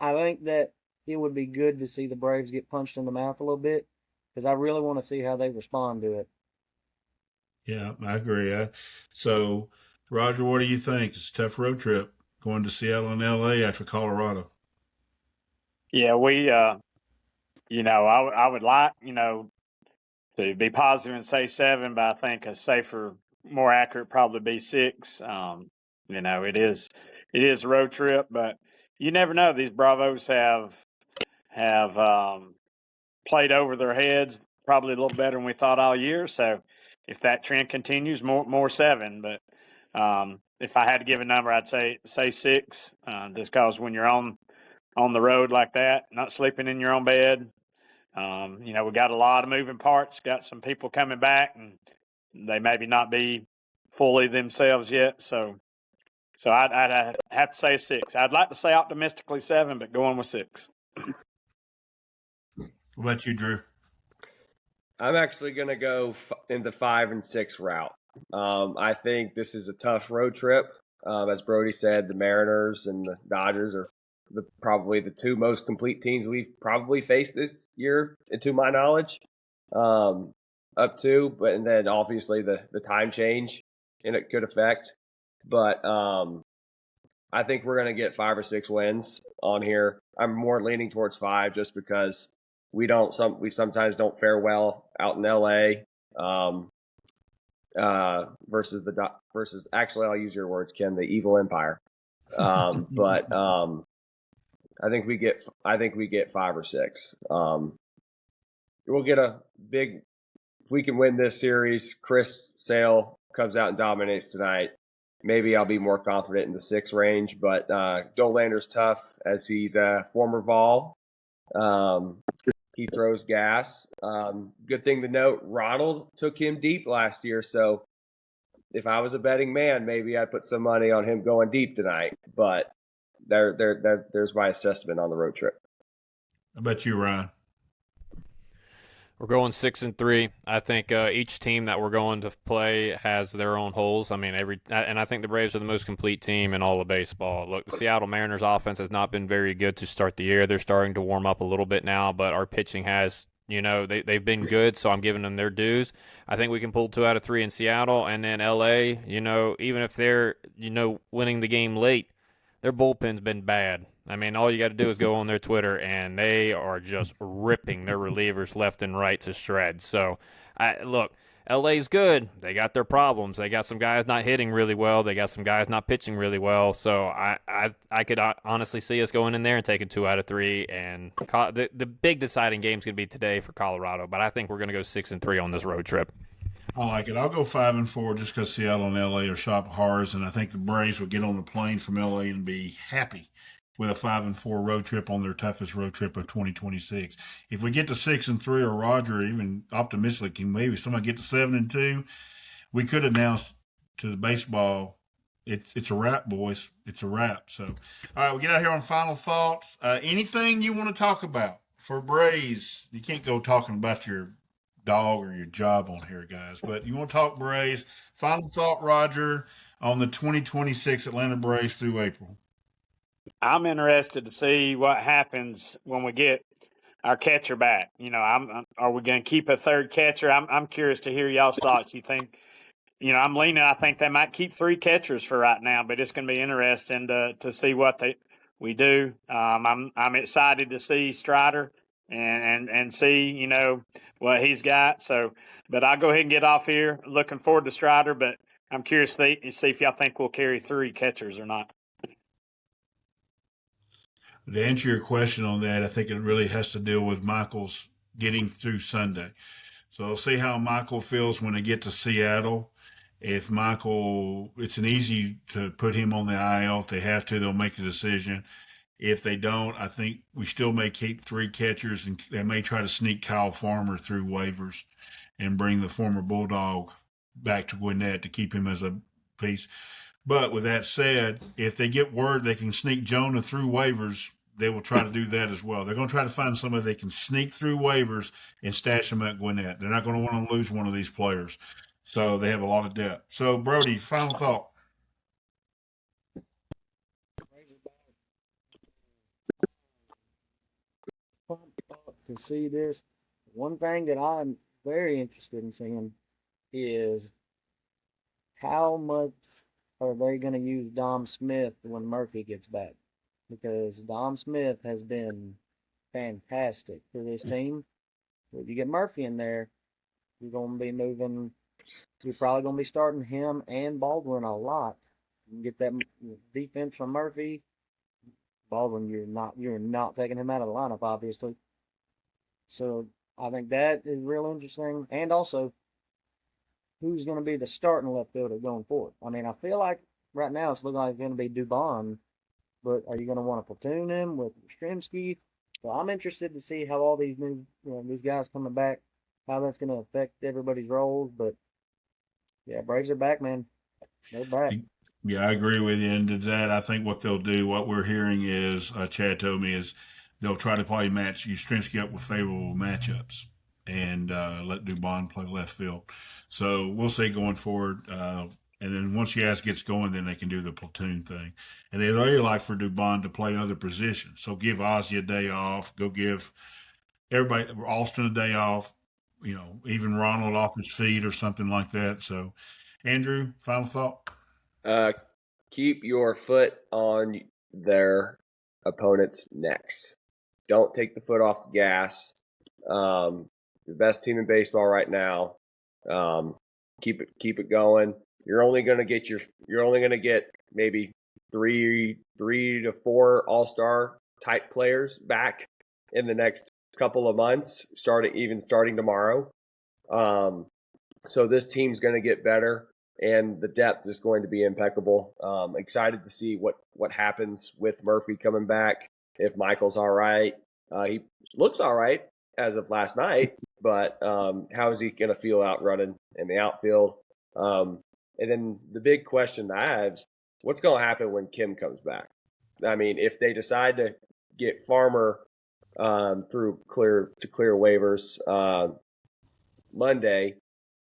I think that it would be good to see the Braves get punched in the mouth a little bit because I really want to see how they respond to it. Yeah, I agree. So, Roger, what do you think? It's a tough road trip going to Seattle and L.A. after Colorado. Yeah, I would like, to be positive and say 7, but I think a safer, more accurate probably be 6. It is a road trip, but you never know. These Bravos have played over their heads probably a little better than we thought all year. So if that trend continues, more 7. But if I had to give a number, I'd say 6. Just because when you're on the road like that, not sleeping in your own bed. We got a lot of moving parts, got some people coming back, and they maybe not be fully themselves yet. So I'd have to say 6. I'd like to say optimistically 7, but going with 6. What about you, Drew? I'm actually going to go in the 5 and 6 route. I think this is a tough road trip. As Brody said, the Mariners and the Dodgers are probably the 2 most complete teams we've probably faced this year, to my knowledge. Up to, and then obviously the time change and it could affect. But I think we're going to get 5 or 6 wins on here. I'm more leaning towards 5 just because we sometimes don't fare well out in LA. versus actually I'll use your words, Ken, the evil empire. But I think we get 5 or 6. We'll get a big, if we can win this series, Chris Sale comes out and dominates tonight. Maybe I'll be more confident in the 6 range, but Dolander's tough as he's a former Vol. He throws gas. Good thing to note, Ronald took him deep last year, so if I was a betting man, maybe I'd put some money on him going deep tonight. But there's my assessment on the road trip. I bet you, Ryan. We're going 6-3. I think each team that we're going to play has their own holes. I mean, and I think the Braves are the most complete team in all of baseball. Look, the Seattle Mariners offense has not been very good to start the year. They're starting to warm up a little bit now, but our pitching has, they've been good, so I'm giving them their dues. I think we can pull 2 out of 3 in Seattle, and then LA, even if they're, winning the game late, their bullpen's been bad. I mean, all you got to do is go on their Twitter, and they are just ripping their relievers left and right to shreds. So, look, LA's good. They got their problems. They got some guys not hitting really well. They got some guys not pitching really well. So, I could honestly see us going in there and taking 2 out of 3. And the big deciding game is going to be today for Colorado. But I think we're going to go 6-3 on this road trip. I like it. I'll go 5-4 just because Seattle and LA are shop horrors, and I think the Braves will get on the plane from LA and be happy with a 5-4 road trip on their toughest road trip of 2026. If we get to 6-3, or Roger even optimistically can maybe somebody get to 7-2, we could announce to the baseball, it's a wrap, boys. It's a wrap. So, all right, we get out here on final thoughts. Anything you want to talk about for Braves? You can't go talking about your dog or your job on here, guys. But you want to talk Braves? Final thought, Roger, on the 2026 Atlanta Braves through April. I'm interested to see what happens when we get our catcher back. Are we going to keep a third catcher? I'm curious to hear y'all's thoughts. You think, I'm leaning. I think they might keep 3 catchers for right now, but it's going to be interesting to see what we do. I'm excited to see Strider and see what he's got. So, but I'll go ahead and get off here. Looking forward to Strider, but I'm curious to see if y'all think we'll carry 3 catchers or not. To answer your question on that, I think it really has to deal with Michael's getting through Sunday. So we'll see how Michael feels when they get to Seattle. If Michael, it's an easy to put him on the IL. If they have to, they'll make a decision. If they don't, I think we still may keep 3 catchers, and they may try to sneak Kyle Farmer through waivers and bring the former Bulldog back to Gwinnett to keep him as a piece. But with that said, if they get word they can sneak Jonah through waivers, they will try to do that as well. They're going to try to find somebody they can sneak through waivers and stash them at Gwinnett. They're not going to want to lose one of these players. So they have a lot of depth. So, Brody, final thought. To see this, one thing that I'm very interested in seeing is how much are they going to use Dom Smith when Murphy gets back? Because Dom Smith has been fantastic for this team. If you get Murphy in there, you're going to be moving. You're probably going to be starting him and Baldwin a lot. You get that defense from Murphy. Baldwin, you're not taking him out of the lineup, obviously. So I think that is real interesting. And also, who's going to be the starting left fielder going forward? I mean, I feel like right now it's looking like it's going to be Dubon, but are you going to want to platoon him with Yastrzemski? So I'm interested to see how all these new, these guys coming back, how that's going to affect everybody's roles. But yeah, Braves are back, man. They're back. Yeah, I agree with you. And to that, I think what they'll do, what we're hearing is, Chad told me, is they'll try to probably match Yastrzemski up with favorable matchups and let Dubon play left field. So we'll see going forward. And then once Yaz gets going, then they can do the platoon thing. And they'd really like for Dubon to play other positions. So give Ozzy a day off. Go give everybody, Austin, a day off. Even Ronald off his feet or something like that. So, Andrew, final thought? Keep your foot on their opponent's necks. Don't take the foot off the gas. The best team in baseball right now. keep it going. You're only going to get maybe three to four all-star type players back in the next couple of months, starting tomorrow. So this team's going to get better, and the depth is going to be impeccable. Excited to see what happens with Murphy coming back. If Michael's all right, he looks all right as of last night, but how is he going to feel out running in the outfield? And then the big question I have is, what's going to happen when Kim comes back? I mean, if they decide to get Farmer through clear waivers Monday,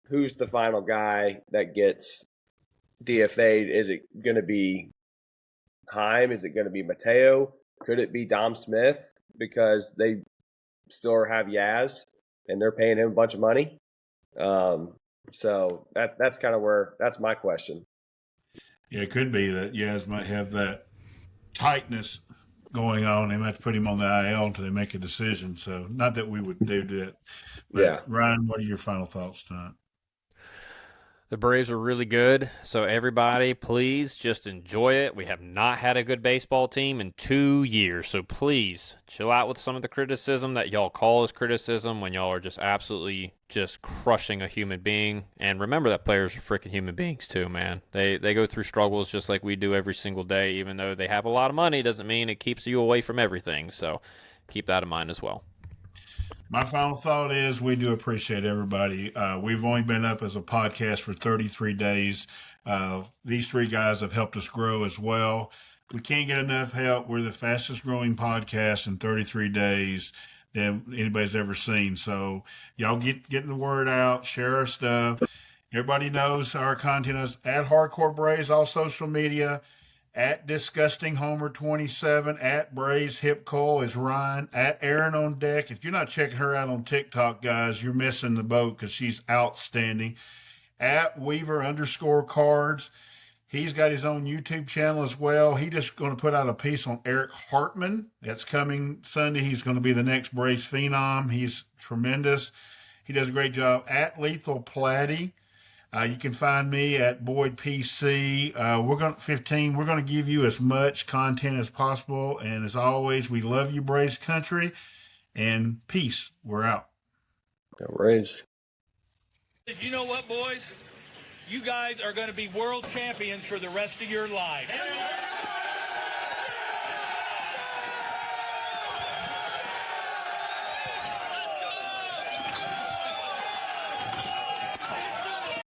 who's the final guy that gets DFA'd? Is it going to be Heim? Is it going to be Mateo? Could it be Dom Smith because they still have Yaz and they're paying him a bunch of money? So that's kind of that's my question. Yeah, it could be that Yaz might have that tightness going on. They might put him on the IL until they make a decision. So not that we would do that. But Yeah. Ryan, what are your final thoughts tonight? The Braves are really good, so everybody, please just enjoy it. We have not had a good baseball team in 2 years, so please chill out with some of the criticism that y'all call as criticism when y'all are just absolutely just crushing a human being. And remember that players are freaking human beings too, man. They go through struggles just like we do every single day. Even though they have a lot of money, doesn't mean it keeps you away from everything. So keep that in mind as well. My final thought is we do appreciate everybody. We've only been up as a podcast for 33 days. These three guys have helped us grow as well. We can't get enough help. We're the fastest growing podcast in 33 days that anybody's ever seen. So y'all get the word out, share our stuff. Everybody knows our content is at Hardcore Braves, all social media. At Disgusting Homer 27, at Braves Hip Coil is Ryan, at Aaron on Deck. If you're not checking her out on TikTok, guys, you're missing the boat because she's outstanding. At Weaver_Cards, he's got his own YouTube channel as well. He's just going to put out a piece on Eric Hartman. That's coming Sunday. He's going to be the next Braves phenom. He's tremendous. He does a great job. At Lethal Platty. You can find me at Boyd PC. We're going to give you as much content as possible. And as always, we love you, Braves country, and peace. We're out. Go Braves. You know what, boys? You guys are going to be world champions for the rest of your life.